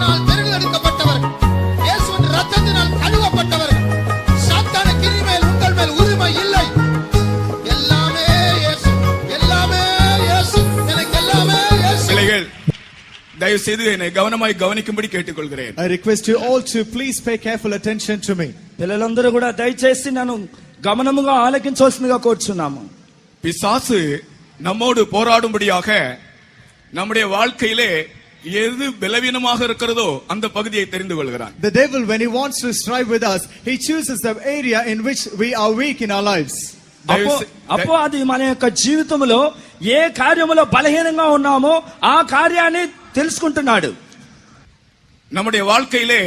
இயேசுவினால் தெரிந்தெடுக்கப்பட்டவர்கள், இயேசுவின் இரத்தத்தினால் கழுவப்பட்டவர்கள். சாத்தானுக்கு இனிமேல் உங்கள் மேல் உரிமை இல்லை. எல்லாமே இயேசு, எல்லாமே இயேசு, எனக்கு எல்லாமே இயேசு. பிள்ளைகள், தயவு செய்து என்னை கவனமாய் கவனிக்கும்படி கேட்டுக்கொள்கிறேன். I request you all to please pay careful attention to me. పిల్లలందరూ కూడా దయచేసి నన్ను గమనముగా ఆలకించవలసిందిగా కోరుచున్నాము. பிசாசு நம்மோடு போராடும்படியாக நம்முடைய வாழ்க்கையிலே எது பலவீனமாக இருக்கிறதோ அந்த பகுதியை தெரிந்து கொள்கிறான். The devil, when he wants to strive with us, he chooses the area in which we are weak in our lives. అపవాది మన యొక్క జీవితంలో ఏ కార్యములో బలహీనంగా ఉన్నామో ఆ కార్యాన్ని తెలుసుకుంటున్నాడు. நம்முடைய வாழ்க்கையிலே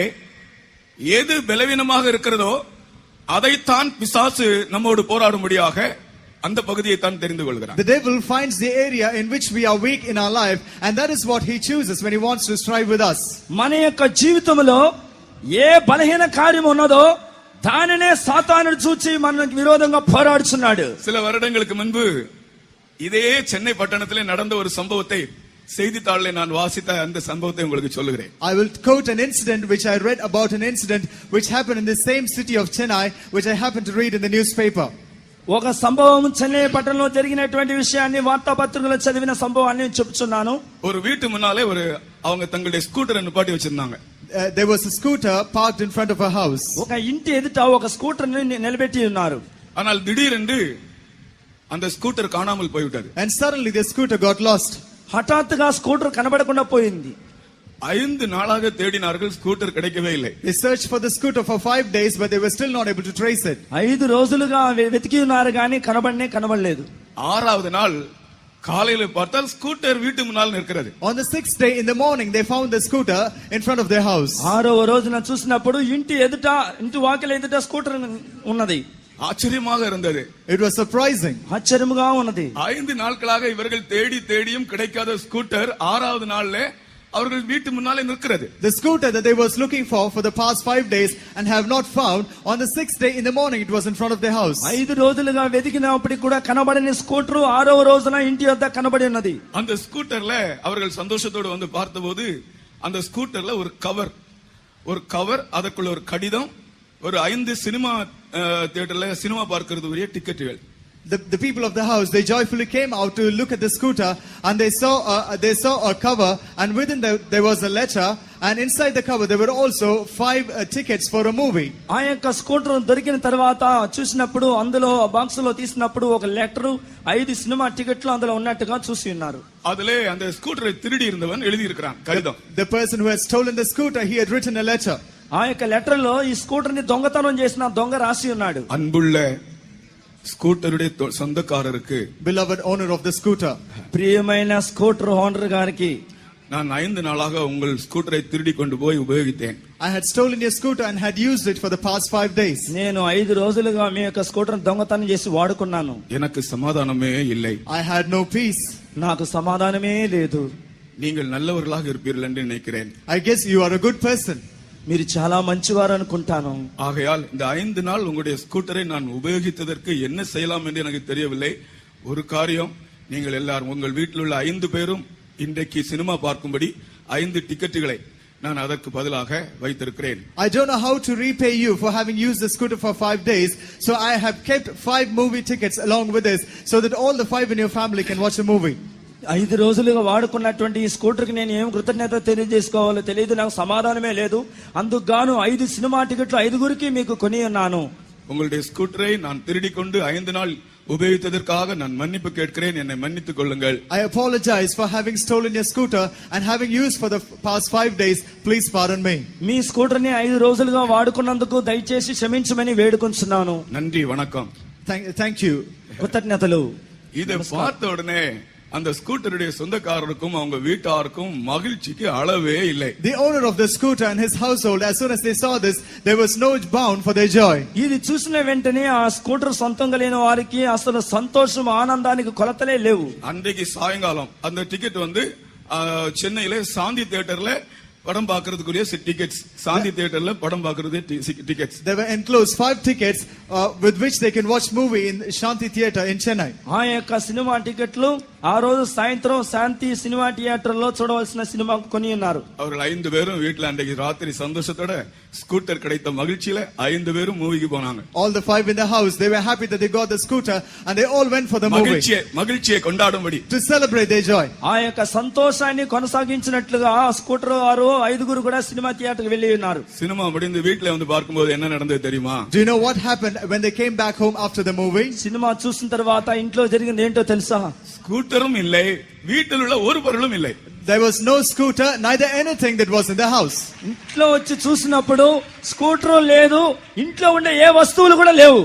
எது பலவீனமாக இருக்கிறதோ அதைத்தான் பிசாசு நம்மோடு போராடும்படியாக அந்த பகுதியை தான் தெரிந்து கொள்கிறான். The devil finds the area in which we are weak in our life, and that is what he chooses when he wants to strive with us. మన యొక్క జీవితంలో ఏ బలహీన కార్యం ఉన్నదో దానినే సాతానుడు చూచి మనకు విరోధంగా పోరాడుచున్నాడు. சில வருடங்களுக்கு முன்பு இதே சென்னை பட்டணத்திலே நடந்த ஒரு சம்பவத்தை செய்தித்தாளிலே நான் வாசித்த அந்த சம்பவத்தை உங்களுக்கு சொல்லுகிறேன். I will quote an incident which I read about, an incident which happened in the same city of Chennai, which I happened to read in the newspaper. ఒక సంభవం చెన్నై పట్టణంలో జరిగినటువంటి విషయాన్ని వార్తాపత్రికలో చదివిన సంభవాన్ని చెప్తున్నాను. ஒரு வீட்டு முன்னாலே அவங்க தங்களுடைய ஸ்கூட்டரை நிப்பாட்டி வச்சிருந்தாங்க. There was a scooter parked in front of a house. ఒక ఇంటి ఎదుట ఒక స్కూటర్ ని నిలబెట్టి ఉన్నారు. ஆனால் திடீரென்று அந்த ஸ்கூட்டர் காணாமல் போய்விட்டது. And suddenly the scooter got lost. హఠాత్తుగా స్కూటర్ కనబడకుండా పోయింది. 5 நாளாக தேடினார்கள், ஸ்கூட்டர் கிடைக்கவே இல்லை. They searched for the scooter for 5 days, but they were still not able to trace it. 5 రోజులుగా వెతికి ఉన్నారు కానీ కనబడలేదు. 6வது நாள் காலையில பார்த்தால் ஸ்கூட்டர் வீட்டு முன்னால் நிற்கிறது. On the 6th day in the morning they found the scooter in front of their house. 6వ రోజున చూసినప్పుడు ఇంటి వాకిలి ఎదుట స్కూటర్ ఉన్నది. ஆச்சரியமாக இருந்தது. It was surprising. ఆశ్చర్యముగా ఉన్నది. 5 நாட்களாக இவர்கள் தேடியும் கிடைக்காத ஸ்கூட்டர் 6வது நாள்ல அவர்கள் வீட்டு முன்னாலே நிற்கிறது. The scooter that they was looking for the past 5 days and have not found, on the 6th day in the morning it was in front of their house. 5 రోజులుగా వెతికినప్పటికీ కూడా కనబడని స్కూటర్ 6వ రోజున ఇంటి వద్ద కనబడి ఉన్నది. அந்த ஸ்கூட்டர்ல அவர்கள் சந்தோஷத்தோடு வந்து பார்த்தபோது அந்த ஸ்கூட்டர்ல ஒரு கவர், அதற்குள்ள ஒரு கடிதம், ஒரு 5 சினிமா தியேட்டர்ல சினிமா பார்க்கிறது உரிய டிக்கெட்டுகள். The people of the house, they joyfully came out to look at the scooter, and they saw a cover, and within there was a letter, and inside the cover there were also 5 tickets for a movie. ఆ యొక్క scooter దొరికిన తర్వాత చూసినప్పుడు అందులో box లో తీసినప్పుడు ఒక letter, 5 cinema టికెట్లు అందులో ఉన్నట్టుగా చూసి ఉన్నారు. அதிலே அந்த ஸ்கூட்டரை திருடி இருந்தவன் எழுதி இருக்கிறான் கடிதம். The person who had stolen the scooter, he had written a letter. ఆ యొక్క లెటర్ లో ఈ స్కూటర్ ని దొంగతనం చేసిన దొంగ రాసి ఉన్నాడు. அன்புள்ள స్కూటరుடைய சொந்தக்காரருக்கு, beloved owner of the scooter, ప్రియమైన స్కూటర్ ఓనర్ గారికి, நான் 5 நாளாக உங்கள் ஸ்கூட்டரை திருடி கொண்டு போய் உபயோகித்தேன். I had stolen your scooter and had used it for the past 5 days. నేను 5 రోజులుగా మీ యొక్క స్కూటర్ దొంగతనం చేసి వాడుకున్నాను. எனக்கு సమాధానమే இல்லை. I had no peace. నాకు సమాధానమే లేదు. நீங்கள் நல்லவர்களாக இருப்பீர்கள் என்று நினைக்கிறேன். I guess you are a good person. మీరు చాలా మంచివారు అనుకుంటాను. ஆகையால் இந்த 5 நாள் உங்களுடைய ஸ்கூட்டரை நான் உபயோகித்ததற்கு என்ன செய்யலாம் என்று எனக்கு தெரியவில்லை. ஒரு காரியம், நீங்கள் எல்லாரும் உங்கள் வீட்டில் உள்ள 5 பேரும் இன்றைக்கு சினிமா பார்க்கும்படி 5 டிக்கெட்டுகளை நான் அதற்கு பதிலாக வைத்திருக்கிறேன். I don't know how to repay you for having used the scooter for 5 days, so I have kept 5 movie tickets along with this, so that all the 5 in your family can watch a movie. 5 రోజులుగా వాడుకున్నటువంటి ఈ scooter కి నేను ఏం కృతజ్ఞత తెలియజేసుకోవాలో తెలియదు. నాకు సమాధానమే లేదు. అందుకు గాను 5 సినిమా టికెట్లు 5గురికి మీకు కొని ఉన్నాను. உங்களுடைய ஸ்கூட்டரை நான் திருடி கொண்டு 5 நாள் உபயோகித்ததற்காக நான் மன்னிப்பு கேட்கிறேன். என்னை மன்னித்துக் கொள்ளுங்கள். I apologize for having stolen your scooter and having used for the past 5 days. Please pardon me. Me scooter ని 5 రోజులుగా వాడుకున్నందుకు దయచేసి క్షమించమని వేడుకొంచున్నాను. நன்றி, வணக்கம். Thank you. కృతజ్ఞతలు. இதை பார்த்த உடனே அந்த ஸ்கூட்டருடைய சொந்தக்காரருக்கும் அவங்க வீட்டாருக்கும் மகிழ்ச்சிக்கு அளவே இல்லை. The owner of the scooter and his household, as soon as they saw this, there was no bound for their joy. ఇది చూసిన వెంటనే ఆ స్కూటర్ సొంతం కలిగిన వారికి అసలు సంతోషం ఆనందానికి కొలతలే లేవు. அன்றைக்கு சாயங்காலம் அந்த டிக்கெட் வந்து சென்னையில சாந்தி தியேட்டர்ல படம் பார்க்கிறதுக்குரிய டிக்கெட்ஸ், சாந்தி தியேட்டர்ல படம் பார்க்கிறது tickets. There were enclosed 5 tickets with which they can watch movie in Shanti Theatre in Chennai. ఆ యొక్క సినిమా టికెట్లు ఆ రోజు సాయంత్రం శాంతి సినిమా థియేటర్ లో చూడవలసిన సినిమా కొని ఉన్నారు. அவர்கள் 5 பேரும் வீட்டுல அன்றைக்கு ராத்திரி சந்தோஷத்தோட ஸ்கூட்டர் கிடைத்த மகிழ்ச்சியில 5 பேரும் மூவிக்கு போனாங்க. All the 5 in the house, they were happy that they got the scooter and they all went for the movie. மகிழ்ச்சியை கொண்டாடும்படி, to celebrate their joy. ఆ యొక్క సంతోషాన్ని కొనసాగించినట్లుగా ఆ స్కూటర్ వారు 5గురు కూడా సినిమా థియేటర్ కి వెళ్లి ఉన్నారు. సినిమా முடிந்து வீட்ல வந்து பார்க்கும்போது என்ன நடந்தது தெரியுமா? Do you know what happened when they came back home after the movie? Cinema చూసిన తర్వాత ఇంట్లో జరిగింది ఏంటో తెలుసా? ஸ்கூட்டரும் இல்லை, வீட்டில் உள்ள ஒரு பொருளும் இல்லை. There was no scooter, neither anything that was in the house. ఇంట్లో వచ్చి చూసినప్పుడు స్కూటర్ లేదు, ఇంట్లో ఉండే ఏ వస్తువులు కూడా లేవు.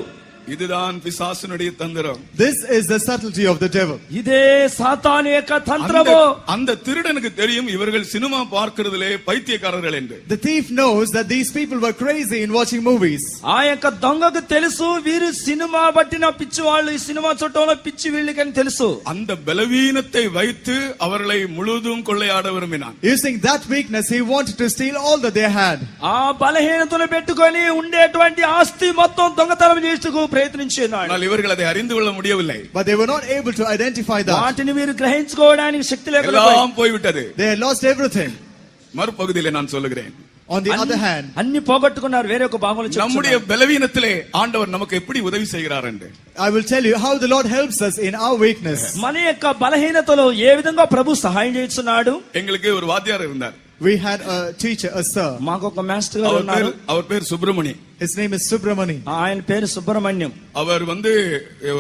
இதுதான் பிசாசுனுடைய தந்திரம். This is the subtlety of the devil. ఇదే సాతాను యొక్క తంత్రము. அந்த திருடனுக்கு தெரியும் இவர்கள் சினிமா பார்க்கிறதிலே பைத்தியக்காரர்கள் என்று. The thief knows that these people were crazy in watching movies. ఆ యొక్క దొంగకు తెలుసు వీరు సినిమా పట్టిన పిచ్చి వాళ్ళు, ఈ సినిమా చుట్టంలో పిచ్చి వీళ్ళకని తెలుసు. அந்த பலவீனத்தை வைத்து அவர்களை முழுதும் கொள்ளையாட விரும்பினான். Using that weakness, he wanted to steal all that they had. ఆ బలహీనతను పెట్టుకొని ఉండేటువంటి ఆస్తి మొత్తం దొంగతనం చేసుకు ప్రయత్నించాడు. இவர்கள் அதை அறிந்து கொள்ள முடியவில்லை. But they were not able to identify that. వాటిని వీరు గ్రహించుకోవడానికి శక్తి లేకుండా எல்லாம் போய்விட்டது. They had lost everything. மறுபகுதியிலே நான் சொல்லுகிறேன். On the other hand, అన్ని పోగొట్టుకున్నారు. వేరే ఒక భాగంలో நம்முடைய பலவீனத்திலே ஆண்டவர் நமக்கு எப்படி உதவி செய்கிறார் என்று I will tell you how the Lord helps us in our weakness. మన యొక్క బలహీనతలో ఏ విధంగా ప్రభు సహాయం చేస్తున్నాడు. எங்களுக்கு ஒரு வாத்தியார் இருந்தார். We had a teacher, a sir. మాకు ఒక మాస్టర్ గారు ఉన్నారు. அவர் பேர் Subramani. His name is Subramani. ఆయన పేరు సుబ్రహ్మణ్యం. அவர் வந்து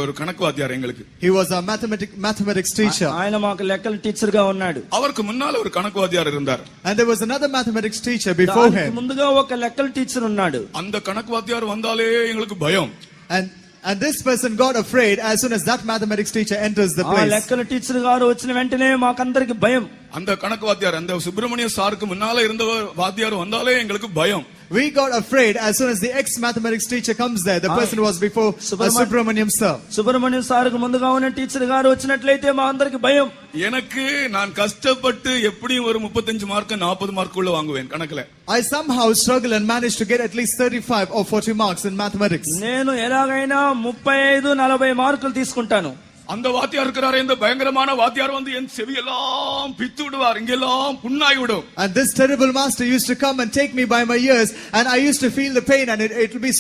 ஒரு கணக்கு வாத்தியார் எங்களுக்கு. He was a mathematics teacher. ఆయన మాకు లెక్కల టీచర్ గా ఉన్నాడు. அவருக்கு முன்னால ஒரு கணக்கு வாத்தியார் இருந்தார். And there was another mathematics teacher before him. ముందుగా ఒక లెక్కల టీచర్ ఉన్నాడు. அந்த கணக்கு வாத்தியார் வந்தாலே எங்களுக்கு பயம். And this person got afraid as soon as that mathematics teacher enters the ఆ place. లెక్కల టీచర్ గారు వచ్చిన వెంటనే మాకందరికి భయం. அந்த கணக்கு வாத்தியார், அந்த சுப்பிரமணிய சாருக்கு முன்னால இருந்த வாத்தியார் வந்தாலே எங்களுக்கு பயம். We got afraid as soon as the ex-mathematics teacher comes there. The person was before Subramaniam sir. Subrahmanyam సార్కు ముందుగా ఉన్న టీచర్ గారు వచ్చినట్లయితే మా అందరికి భయం. எனக்கு நான் கஷ்டப்பட்டு எப்படியும் ஒரு 35 மார்க் 40 மார்க் உள்ள வாங்குவேன் கணக்குல. I somehow struggle and manage to get at least 35 or 40 marks in mathematics. నేను ఎలాగైనా 35-40 మార్కులు తీసుకుంటాను. அந்த வாத்தியார் இருக்கிறாரே, இந்த பயங்கரமான வாத்தியார் வந்து என் செவியெல்லாம் பித்து விடுவார், இங்கெல்லாம் புண்ணாய் விடும். And this terrible master used to come and take me by my ears, and I used to feel the pain, and it will be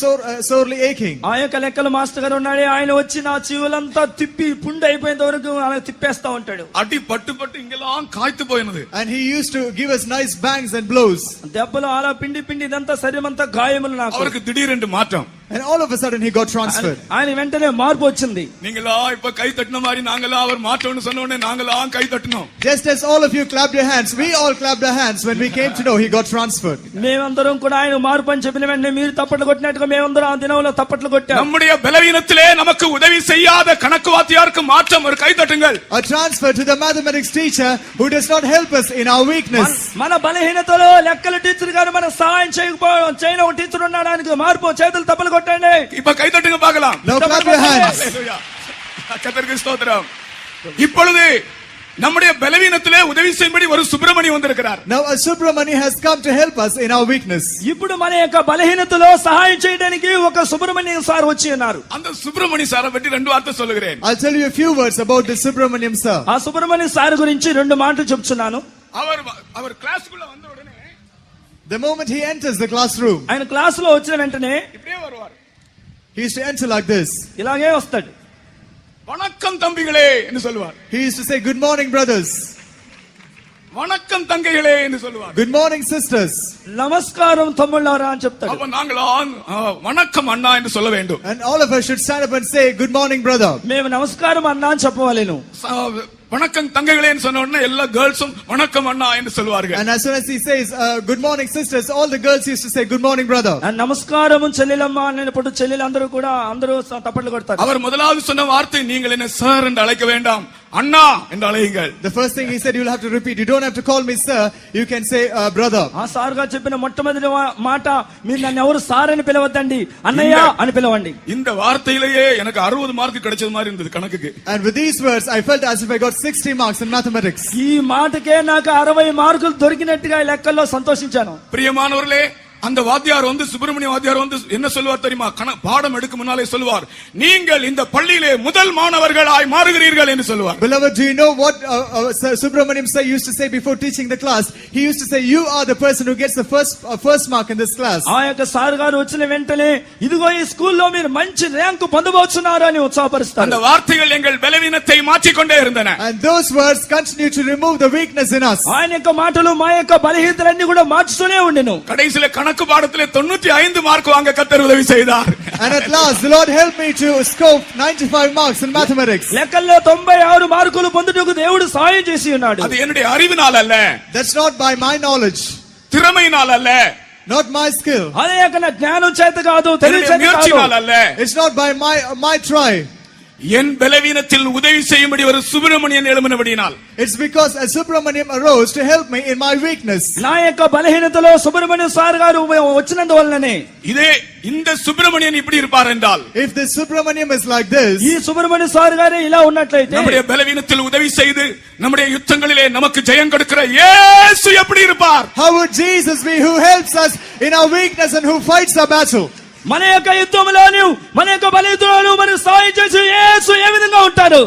sorely aching. ఆ యొక్క లెక్కల మాస్టర్ గారు ఉన్నాడే, ఆయన వచ్చి నా చెవులంతా తిప్పి పుండు అయిపోయేంత వరకు అలా తిప్పేస్తా ఉంటాడు. அடி பட்டு பட்டு இங்கெல்லாம் காய்த்து போயினது. And he used to give us nice bangs and blows. దెబ్బలు అలా పిండి పిండి ఇదంతా శరీరమంతా గాయములు నాకు. அவருக்கு திடீரென்று மாற்றம். And all of a sudden he got transferred. ఆయన వెంటనే మార్పు వచ్చింది. நீங்களா இப்ப கை தட்டின மாதிரி நாங்களா அவர் மாற்றம்னு சொன்ன உடனே நாங்களா கை தட்டினோம். Just as all of you clapped your hands, we all clapped our hands when we came to know he got transferred. మేమందరం కూడా ఆయన మార్పు అని చెప్పిన వెంటనే మీరు తప్పట్లు కొట్టినట్టుగా మేమందరం ఆ దినంలో తప్పట్లు కొట్టాం. நம்முடைய பலவீனத்திலே நமக்கு உதவி செய்யாத கணக்கு வாத்தியாருக்கு மாற்றம். ஒரு கை தட்டுங்கள். A transfer to the mathematics teacher who does not help us in our weakness. మన బలహీనతలో లెక్కల టీచర్ గారు మనకు సహాయం చేయని ఒక టీచర్ ఉన్నాడు, ఆయనకు మార్పు. చేతులు తప్పలు కొట్టండి. இப்ப கை தட்டுங்க பார்க்கலாம். Now clap your hands. கர்த்தருக்கு ஸ்தோத்திரம். இப்பொழுது நம்முடைய பலவீனத்திலே உதவி செய்யும்படி ஒரு சுப்பிரமணி வந்திருக்கிறார். Now a Subramani has come to help us in our weakness. ఇప్పుడు మన యొక్క బలహీనతలో సహాయం చేయడానికి ఒక సుబ్రహ్మణ్యం సార్ వచ్చి ఉన్నారు. அந்த சுப்பிரமணி சாரை பற்றி 2 வார்த்தை சொல்லுகிறேன். I'll tell you a few words about this Subramaniam sir. ఆ సుబ్రహ్మణ్యం సార్ గురించి 2 మాటలు చెప్తున్నాను. அவர் கிளாஸ்க்குள்ள வந்த உடனே, The moment he enters the classroom, ఆయన క్లాస్ లో వచ్చిన వెంటనే இப்படியே வருவார். he used to enter like this. ఇలాగే వస్తాడు. வணக்கம் தம்பிகளே என்று சொல்லுவார். He used to say, "Good morning, brothers. வணக்கம் தங்கைகளே என்று சொல்லுவார். Good morning, sisters." నమస్కారం తమ్ముళ్ళారా అని చెప్తాడు. அப்ப நாங்களா வணக்கம் அண்ணா என்று சொல்ல வேண்டும். And all of us should stand up and say, "Good morning, brother." మేము నమస్కారం అన్నా అని చెప్పవాలేను. வணக்கம் தங்கைகளேன்னு சொன்ன உடனே எல்லா கேர்ள்ஸும் வணக்கம் அண்ணா என்று சொல்வார்கள். And as soon as he says, "Good morning, sisters," all the girls used to say, "Good morning, brother." నమస్కారం చెల్లెలమ్మ అన్నప్పుడు చెల్లెలందరూ కూడా అందరూ తప్పట్లు కొడతారు. அவர் முதலாவது சொன்ன வார்த்தை, நீங்கள் என்ன சார் என்று அழைக்க வேண்டாம், அண்ணா என்று அழையுங்கள். The first thing he said, you'll have to repeat. You don't have to call me sir. You can say brother. ఆ సార్ గారు చెప్పిన మొట్టమొదటి మాట, మీరు నన్ను ఎవరు సార్ అని పిలవద్దండి, అన్నయ్య అని పిలవండి. இந்த வார்த்தையிலேயே எனக்கு 60 மார்க் கிடைச்சது மாதிரி இருந்தது கணக்குக்கு. And with these words, I felt as if I got 60 marks in mathematics. ఈ మాటకే నాకు 60 మార్కులు దొరికినట్టుగా లెక్కల్లో సంతోషించాను. பிரியமானவர்களே, அந்த வாத்தியார் வந்து சுப்பிரமணிய வாத்தியார் வந்து என்ன சொல்லுவார் தெரியுமா? பாடம் எடுக்கும் முன்னாலே சொல்லுவார், நீங்கள் இந்த பள்ளியிலே முதல் மாணவர்களாய் மாறுகிறீர்கள் என்று சொல்லுவார். Beloved, do you know what Subramaniam sir used to say before teaching the class? He used to say, you are the person who gets the first mark in this class. ఆ యొక్క సార్ గారు వచ్చిన వెంటనే ఇదిగో ఈ స్కూల్లో మీరు మంచి ర్యాంకు పొందబోతున్నారు అని ఉత్సాహపరుస్తారు. அந்த వార్తகள் எங்கள் బలహీనத்தை மாற்றிக்கொண்டே இருந்தன. And those words continue to remove the weakness in us. ఆయన యొక్క మాటలు మా యొక్క బలహీనతలన్నీ కూడా మార్చుతూనే ఉండెను. கடைசில கணக்கு பாடத்திலே 95 மார்க் வாங்க கர்த்தர் உதவி செய்தார். And at last the Lord helped me to score 95 marks in mathematics. లెక్కల్లో 96 మార్కులు పొందుటకు దేవుడు సహాయం చేసి ఉన్నాడు. அது என்னுடைய அறிவினால் அல்ல. That's not by my knowledge. திறமையினால் அல்ல. Not my skill. అదే యొక్క నా జ్ఞానం చేత కాదు, తెలివి చేత முயற்சியினால் కాదు. அல்ல. It's not by my try. என் பலவீனத்தில் உதவி செய்யும்படி ஒரு Subramanian எழும்பினபடியினால். It's because a Subramaniam arose to help me in my weakness. నా యొక్క బలహీనతలో సుబ్రహ్మణ్యం సార్ గారు వచ్చినందువల్లనే. இதே இந்த சுப்பிரமணியன் இப்படி இருப்பார் என்றால், If this Subramaniam is like this, ఈ సుబ్రహ్మణ్యం సార్ గారే ఇలా ఉన్నట్లయితే, நம்முடைய பலவீனத்தில் உதவி செய்து நம்முடைய யுத்தங்களிலே நமக்கு ஜெயம் கொடுக்கிற இயேசு எப்படி இருப்பார்? how would Jesus be who helps us in our weakness and who fights our battle? మన యొక్క యుద్ధంలోను మన యొక్క బలిదానాలు మనకు సహాయం చేసే యేసు ఏ విధంగా ఉంటారు?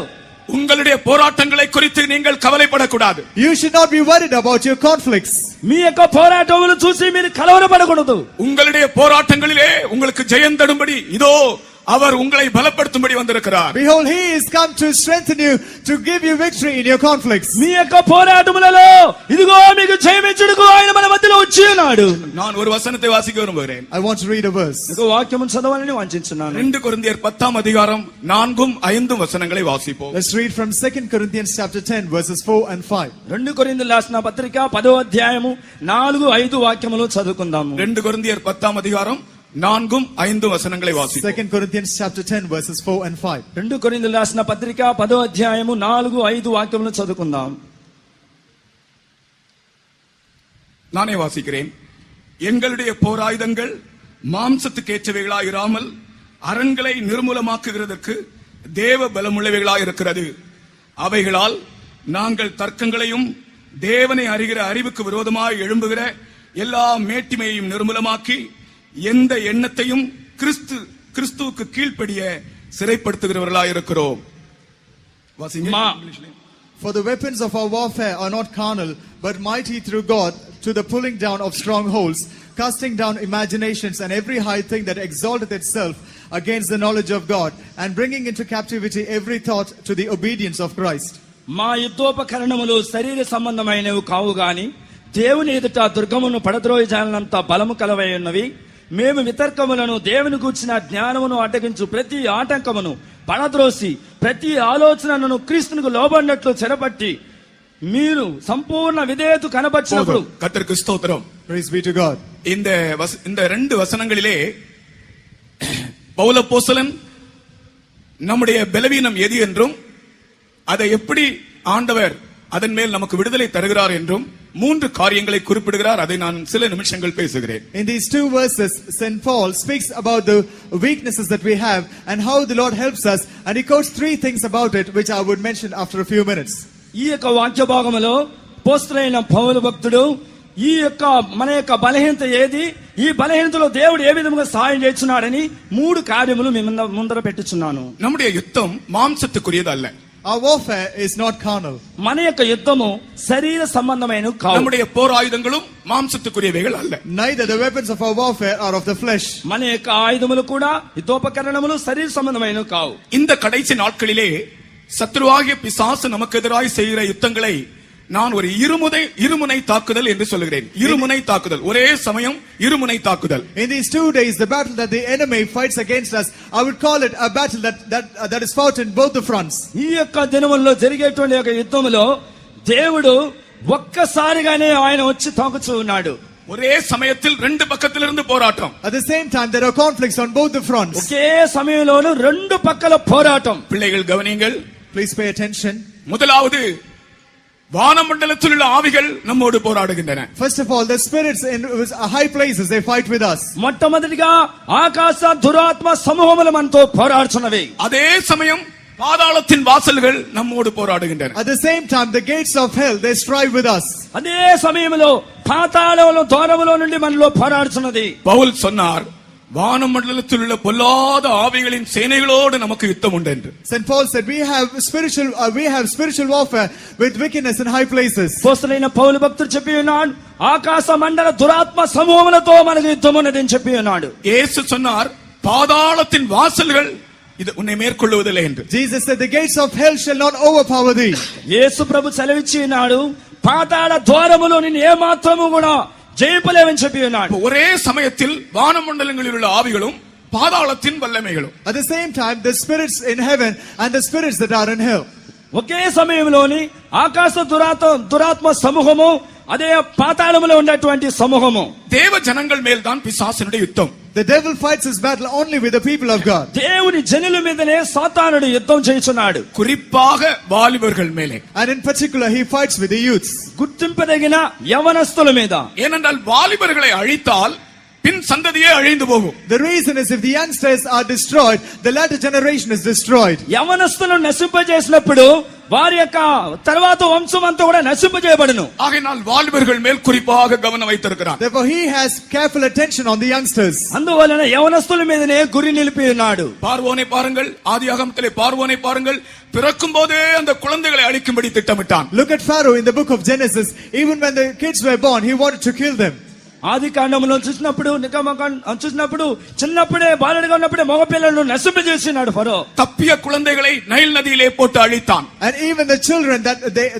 உங்களுடைய போராட்டங்களை குறித்து நீங்கள் கவலைப்படக்கூடாது. You should not be worried about your conflicts. మీ యొక్క పోరాటములు చూసి మీరు కలవరపడకూడదు. உங்களுடைய போராட்டங்களிலே உங்களுக்கு ஜெயம் தரும்படி இதோ அவர் உங்களை பலப்படுத்தும்படி வந்திருக்கிறார். Behold, he is come to strengthen you, to give you victory in your conflicts. మీ యొక్క పోరాటములలో ఇదిగో మీకు జయమిచ్చుటకు ఆయన మన మధ్యలో వచ్చి ఉన్నాడు. நான் ஒரு வசனத்தை வாசிக்க விரும்புகிறேன். I want to read a verse. ఒక వాక్యము చదవాలని వాంఛించున్నాను. 2 కొరింథీయர் 10 அதிகாரம் 4-5 వచనங்களை వాసిపోం. Let's read from 2 Corinthians chapter 10 verses 4 and 5. 2 కొరింథీయులకు రాసిన పత్రిక 10వ అధ్యాయము 4-5 వాక్యములు చదువుకుందాము. 2 కొరింథీయర్ 10 அதிகாரம் 4-5 వచనங்களை వాసిపోం. 2 Corinthians chapter 10 verses 4 and 5. 2 కొరింథీయులకు రాసిన పత్రిక 10వ అధ్యాయము 4-5 వాక్యములు చదువుకుందాం. நானே வாசிக்கிறேன். எங்களுடைய போராயுதங்கள் மாம்சத்துக்கு ஏற்றவைகளாய் இராமல் அரண்களை நிர்மூலமாக்குகிறதற்கு தேவ பலமுள்ளவைகளாய் இருக்கிறது. அவைகளால் நாங்கள் தர்க்கங்களையும் தேவனை அறிகிற அறிவுக்கு விரோதமாய் எழும்புகிற எல்லா மேட்டிமையையும் நிர்மூலமாக்கி எந்த எண்ணத்தையும் கிறிஸ்துவுக்கு கீழ்ப்படிய சிறைப்படுத்துகிறவர்களாய் இருக்கிறோம். For the weapons of our warfare are not carnal, but mighty through God to the pulling down of strongholds, casting down imaginations and every high thing that exalteth itself against the knowledge of God, and bringing into captivity every thought to the obedience of Christ. మా యుద్ధోపకరణములు శరీర సంబంధమైనవి కావు గాని దేవుని ఎదుట దుర్గమును పడద్రోయజాలనంత బలము కలవై ఉన్నవి. మేము వితర్కములను దేవుని గూర్చిన జ్ఞానమును అడ్డగించు ప్రతి ఆటంకమును పడద్రోసి ప్రతి ఆలోచనను క్రీస్తునికి లోబడినట్లు చెరపట్టి మీరు సంపూర్ణ విధేయత కనబర్చినప్పుడు. கர்த்தருக்கு ஸ்தோத்திரம். Praise be to God. இந்த 2 வசனங்களிலே பவுல் அப்போஸ்தலன் நம்முடைய பலவீனம் எது என்றும் அதை எப்படி ஆண்டவர் அதன் மேல் நமக்கு விடுதலை தருகிறார் என்றும் 3 காரியங்களை குறிப்பிடுகிறார். அதை நான் சில நிமிஷங்கள் பேசுகிறேன். In these 2 verses, St. Paul speaks about the weaknesses that we have and how the Lord helps us, and he quotes 3 things about it which I would mention after a few minutes. ఈ యొక్క వాక్య భాగములో అపోస్తలుడైన పౌలు భక్తుడు ఈ యొక్క మన యొక్క బలహీనత ఏది, ఈ బలహీనతలో దేవుడు ఏ విధంగా సహాయం చేస్తున్నాడని 3 కార్యములు మీ ముందర పెట్టుచున్నాను. நம்முடைய யுத்தம் மாம்சத்துக்குரியது அல்ல. Our warfare is not carnal. మన యొక్క యుద్ధము శరీర సంబంధమైనవి కావు. நம்முடைய போராயுதங்களும் மாம்சத்துக்குரியவைகள் அல்ல. Neither the weapons of our warfare are of the flesh. మన యొక్క ఆయుధములు కూడా యుద్ధోపకరణములు శరీర సంబంధమైనవి కావు. இந்த கடைசி நாட்களிலே சத்ருவாகிய பிசாசு நமக்கு எதிராய் செய்கிற யுத்தங்களை நான் ஒரு இருமுனை தாக்குதல் என்று சொல்கிறேன். இருமுனை தாக்குதல், ஒரே சமயம் இருமுனை தாக்குதல். In these 2 days, the battle that the enemy fights against us, I would call it a battle that is fought in both the fronts. ఈ యొక్క దినముల్లో జరిగేటువంటి యొక్క యుద్ధములో దేవుడు ఒక్కసారిగానే ఆయన వచ్చి తాకుచూ ఉన్నాడు. ஒரே சமயத்தில் 2 பக்கத்திலிருந்து போராட்டம். At the same time, there are conflicts on both the fronts. ఒకే సమయంలోను 2 పక్కల పోరాటం. பிள்ளைகள் கவனியுங்கள். Please pay attention. முதலாவது வானமண்டலத்தில் உள்ள ஆவிகள் நம்மோடு போராடுகின்றன. First of all, the spirits in high places, they fight with us. మొట్టమొదటిగా ఆకాశ దురాత్మ సమూహములు మనతో పోరాడుచున్నవి. அதே சமயம் பாதாளத்தின் வாசல்கள் நம்மோடு போராடுகின்றன. At the same time, the gates of hell, they strive with us. అదే సమయంలో పాతాళంలో ద్వారములో నుండి మనలో పోరాడుతున్నది. பவுல் சொன்னார், வானமண்டலத்தில் உள்ள பொல்லாத ஆவிகளின் சேனைகளோடு நமக்கு யுத்தம் உண்டு என்று. St. Paul said, we have spiritual warfare with wickedness in high places. అపోస్తలుడైన పౌలు భక్తుడు చెప్పి ఉన్నాడు, ఆకాశ మండల దురాత్మ సమూహములతో మనకు యుద్ధం ఉన్నదని చెప్పి ఉన్నాడు. இயேசு சொன்னார், பாதாளத்தின் வாசல்கள் இது உன்னை மேற்கொள்ளுவதில்லை என்று. Jesus said, the gates of hell shall not overpower thee. యేసు ప్రభు సెలవిచ్చి ఉన్నాడు, పాతాళ ద్వారములో నిన్ను ఏమాత్రము కూడా జయింపలేవని చెప్పి ఉన్నాడు. ஒரே சமயத்தில் வானமண்டலங்களில் உள்ள ஆவிகளும் பாதாளத்தின் வல்லமைகளும். At the same time, the spirits in heaven and the spirits that are in hell. ఒకే సమయంలోని ఆకాశ దురాత్మ సమూహము, అదే పాతాళములో ఉన్నటువంటి సమూహము. தேவ ஜனங்கள் மேல் தான் பிசாசினுடைய யுத்தம். The devil fights his battle only with the people of God. దేవుని జనుల మీదనే సాతానుడు యుద్ధం చేస్తున్నాడు. குறிப்பாக வாலிபர்கள் மேலே. And in particular, he fights with the youths. గుర్తింపదగిన యవనస్తుల మీద. ஏனென்றால் வாலிபர்களை அழித்தால் பின் சந்ததியே அழிந்து போகும். The reason is, if the youngsters are destroyed, the latter generation is destroyed. యవనస్తులను నశింపజేసినప్పుడు వారి యొక్క తర్వాత వంశం అంతా కూడా నశింపజేయబడును. ஆகையினால் வாலிபர்கள் மேல் குறிப்பாக கவனம் வைத்திருக்கிறார். Therefore, he has careful attention on the youngsters. అందువలన యవనస్తుల మీదనే గురి నిలిపి ఉన్నాడు. பார்வோனை பாருங்கள், ஆதியாகமத்திலே பார்வோனை பாருங்கள், பிறக்கும் போதே அந்த குழந்தைகளை அழிக்கும்படி திட்டமிட்டான். Look at Pharaoh in the book of Genesis. Even when the kids were born, he wanted to kill them. ఆది కాండములో చూసినప్పుడు చిన్నప్పుడే బాలుడిగా ఉన్నప్పుడే మగ పిల్లలను నశింపజేసినాడు ఫరో. தப்பிய குழந்தைகளை நைல் நதியிலே போட்டு அழித்தான். And even the children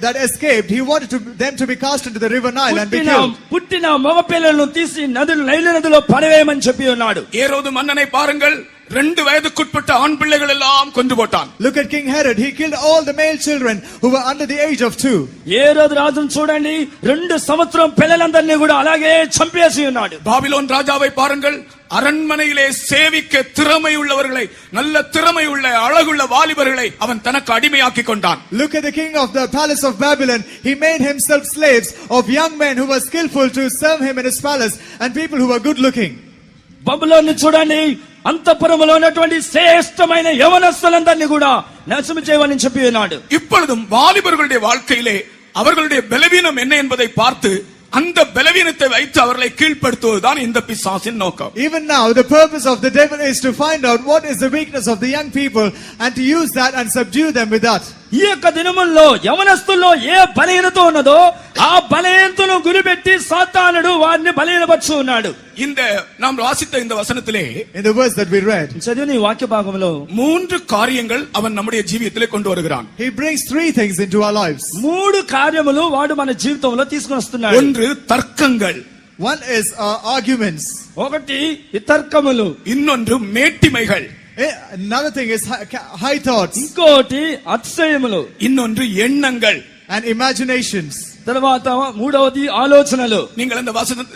that escaped, he wanted them to be cast into the river Nile and be killed. పుట్టిన మగ పిల్లలను తీసి నైలు నదిలో పడవేయమని చెప్పి ఉన్నాడు. ஏரோது மன்னனை பாருங்கள், 2 வயதுக்குட்பட்ட ஆண் பிள்ளைகள் எல்லாம் கொன்று போட்டான். Look at King Herod. He killed all the male children who were under the age of 2. హేరోదు రాజును చూడండి, 2 సంవత్సరం పిల్లలందరినీ కూడా అలాగే చంపేసి ఉన్నాడు. பாபிலோன் ராஜாவை பாருங்கள், அரண்மனையிலே சேவிக்க திறமை உள்ளவர்களை, நல்ல திறமை உள்ள அழகுள்ள வாலிபர்களை அவன் தனக்கு அடிமையாக்கி கொண்டான். Look at the king of the palace of Babylon. He made himself slaves of young men who were skillful to serve him in his palace and people who were good looking. బబులోను చూడండి, అంతఃపురములో ఉన్నటువంటి శ్రేష్టమైన యవనస్తులందరినీ కూడా నాశనం చేయమని చెప్పి ఉన్నాడు. இப்பொழுதும் வாலிபர்களுடைய வாழ்க்கையிலே அவர்களுடைய பலவீனம் என்ன என்பதை பார்த்து அந்த பலவீனத்தை வைத்து அவர்களை கீழ்ப்படுத்துவதுதான் இந்த பிசாசின் நோக்கம். Even now, the purpose of the devil is to find out what is the weakness of the young people and to use that and subdue them with that. ఈ యొక్క దినముల్లో యవనస్తుల్లో ఏ బలహీనత ఉన్నదో ఆ బలహీనతను గురిపెట్టి సాతానుడు వారిని బలహీనపరుచు ఉన్నాడు. இந்த நாம் வாசித்த இந்த வசனத்திலே, In the verse that we read, చదివిన ఈ వాక్య భాగంలో 3 காரியங்கள் அவன் நம்முடைய ஜீவியத்திலே கொண்டு வருகிறான். he brings 3 things into our lives. 3 కార్యములు వాడు మన జీవితంలో తీసుకొని వస్తున్నాడు. ஒன்று தர்க்கங்கள், One is arguments. ఒకటి వితర్కములు, இன்னொன்று மேட்டிமைகள், Another thing is high thoughts. ఇంకోటి అతిశయములు, இன்னொன்று எண்ணங்கள் and imaginations. తర్వాత మూడవది ఆలోచనలు. நீங்கள் அந்த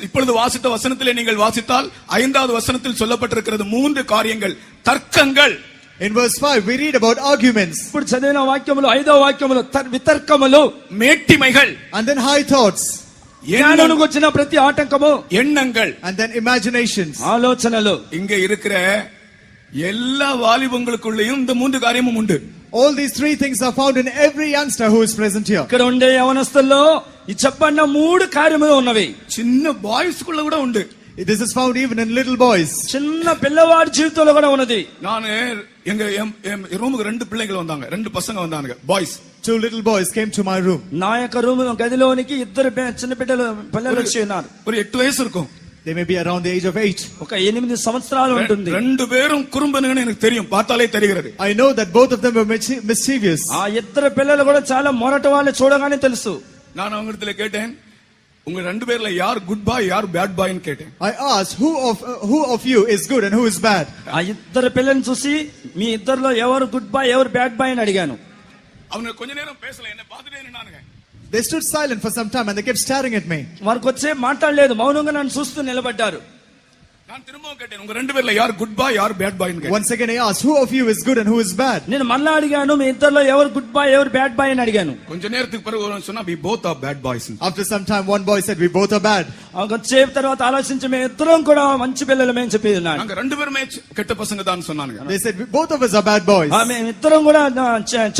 இப்பொழுது வாசித்த வசனத்திலே நீங்கள் வாசித்தால் 5வது வசனத்தில் சொல்லப்பட்டிருக்கிறது 3 காரியங்கள். தர்க்கங்கள். In verse 5 we read about arguments. ఇప్పుడు చదివిన వాక్యములు 5వ వాక్యములు వితర్కములు, மேட்டிமைகள், and then high thoughts. జ్ఞానమునకు వచ్చిన ప్రతి ఆటంకము, எண்ணங்கள், and then imaginations. ఆలోచనలు. இங்க இருக்கிற எல்லா வாலிபங்களுக்குள்ளேயும் இந்த 3 காரியமும் உண்டு. All these 3 things are found in every youngster who is present here. ఇక్కడ ఉండే యవనస్తుల్లో ఈ చెప్పన్న 3 కార్యములు ఉన్నవి. சின்ன பாய்ஸ் குள்ள கூட உண்டு. This is found even in little boys. చిన్న పిల్లవాడి జీవితంలో కూడా ఉన్నది. நான் எங்க ரூமுக்கு 2 பிள்ளைகள் வந்தாங்க, 2 பசங்க வந்தாங்க, boys. 2 little boys came to my room. నా యొక్క రూమ్ గదిలోనికి 2 చిన్న పిల్లలు వచ్చి ఉన్నారు. ஒரு 8 వయసు இருக்கும். They may be around the age of 8. ఒక 8 సంవత్సరాలు ఉంటుంది. 2 பேரும் குறும்பனுங்கன்னு எனக்கு தெரியும், பார்த்தாலே தெரிகிறது. I know that both of them were mischievous. ఆ 2 పిల్లలు కూడా చాలా మొరటి వాళ్ళు, చూడగానే తెలుసు. நான் அவங்ககிட்ட கேட்டேன், உங்க 2 பேர்ல யார் குட் பாய் யார் பேட் பாய்னு கேட்டேன். I asked who of you is good and who is bad. ఆ 2 పిల్లల్ని చూసి మీ ఇద్దరిలో ఎవరు గుడ్ బాయ్ ఎవరు బ్యాడ్ బాయ్ అని అడిగాను. அவங்க கொஞ்ச நேரம் பேசல, என்ன பார்த்துட்டே நின்னானுங்க. They stood silent for some time and they kept staring at me. వారికి వచ్చే మాట్లాడలేదు, మౌనంగా నన్ను చూస్తూ నిలబడ్డారు. நான் திரும்பவும் கேட்டேன், உங்க 2 பேர்ல யார் குட் பாய் யார் பேட் பாய்னு கேட்டேன். Once again I asked, who of you is good and who is bad? నేను మళ్ళా అడిగాను, మీ ఇద్దరిలో ఎవరు గుడ్ బాయ్ ఎవరు బ్యాడ్ బాయ్ అని అడిగాను. கொஞ்ச நேரத்துக்கு பிறகு ஒருவன் சொன்னா, we both are bad boys. After some time one boy said, we both are bad. వచ్చే తర్వాత ఆలోచించి మేము ఇద్దరం కూడా మంచి పిల్లలమే అని చెప్పి ఉన్నాను. நாங்க 2 பேருமே கெட்ட பசங்க தான் சொன்னாங்க. They said, both of us are bad boys. మేము ఇద్దరం కూడా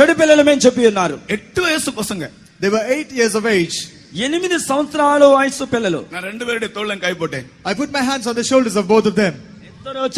చెడు పిల్లలమే అని చెప్పి ఉన్నారు. 8 వయసు பசங்க. They were 8 years of age. 8 సంవత్సరాలు వయసు పిల్లలు. நான் ரெண்டு பேருடைய தோள்ல கை போட்டேன். I put my hands on the shoulders of both of them. ఇద్దరు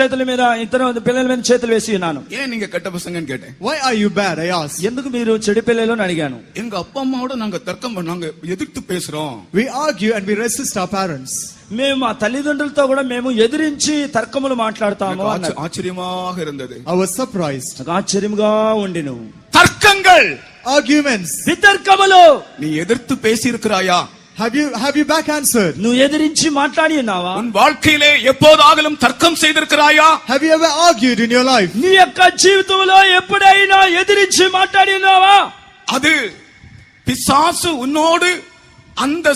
పిల్లల మీద చేతులు వేసి ఉన్నాను. ஏன் நீங்க கெட்ட பசங்கன்னு கேட்டேன். Why are you bad? I asked. ఎందుకు మీరు చెడు పిల్లలు అని అడిగాను. எங்க அப்பா அம்மாவோட நாங்க தர்க்கம் நாங்க எதிர்த்து பேசுறோம். We argue and we resist our parents. మేము మా తల్లిదండ్రులతో కూడా మేము ఎదిరించి తర్కములు మాట్లాడతాము. ஆச்சரியமாக இருந்தது. I was surprised. నాకు ఆశ్చర్యంగా ఉండిను. தர்க்கங்கள், Arguments. వితర్కములు. நீ எதிர்த்து பேசி இருக்கிறாயா? Have you back answered? నువ్వు ఎదిరించి మాట్లాడి ఉన్నావా? உன் வாழ்க்கையிலே எப்போதாகலும் தர்க்கம் செய்திருக்கிறாயா? Have you ever argued in your life? నీ యొక్క జీవితంలో ఎప్పుడైనా ఎదిరించి మాట్లాడి ఉన్నావా? அது பிசாசு உன்னோடு அந்த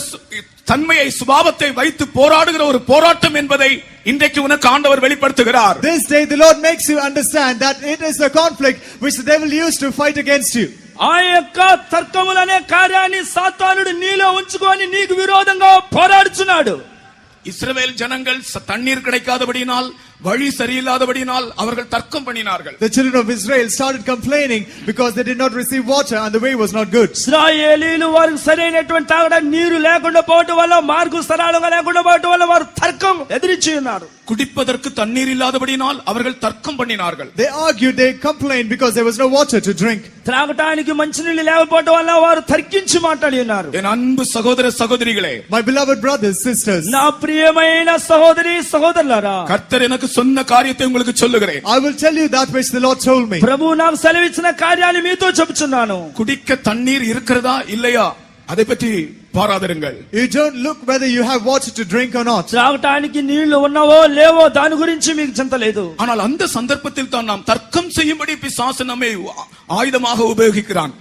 தன்மையை சுபாவத்தை வைத்து போராடுகிற ஒரு போராட்டம் என்பதை இன்றைக்கு உனக்கு ஆண்டவர் வெளிப்படுத்துகிறார். This day the Lord makes you understand that it is a conflict which the devil used to fight against you. ఆ యొక్క తర్కములనే కార్యాన్ని సాతానుడు నీలో ఉంచుకొని నీకు విరోధంగా పోరాడుచున్నాడు. இஸ்ரவேல் ஜனங்கள் தண்ணீர் கிடைக்காதபடியினால் வழி சரியில்லாதபடியினால் அவர்கள் தர்க்கம் பண்ணினார்கள். The children of Israel started complaining because they did not receive water and the way was not good. ఇశ్రాయేలీయులు వారికి సరైనటువంటి తాగడానికి నీరు లేకుండా పోవడం వల్ల మార్గం సరళంగా లేకుండా పోవడం వల్ల వారు తర్కం ఎదిరించి ఉన్నారు. குடிப்பதற்கு தண்ணீர் இல்லாதபடியினால் அவர்கள் தர்க்கம் பண்ணினார்கள். They argued, they complained because there was no water to drink. త్రాగటానికి మంచినీళ్ళు లేకపోవడం వల్ల వారు తర్కించి మాట్లాడి ఉన్నారు. என் அன்பு சகோதர சகோதரிகளே, My beloved brothers, sisters, నా ప్రియమైన సహోదరి సహోదరులారా, கர்த்தர் எனக்கு சொன்ன காரியத்தை உங்களுக்கு சொல்லுகிறேன். I will tell you that which the Lord told me. ప్రభు నాకు సెలవిచ్చిన కార్యాన్ని మీతో చెబుతున్నాను. குடிக்க தண்ணீர் இருக்கிறதா இல்லையா அதை பற்றி பாராதிருங்கள். You don't look whether you have water to drink or not. త్రాగటానికి నీళ్లు ఉన్నవో లేవో దాని గురించి మీకు చింత లేదు. ஆனால் அந்த சந்தர்ப்பத்தில் தான் நாம் தர்க்கம் செய்யும்படி பிசாசு நம்மை ஆயுதமாக உபயோகிக்கிறான்.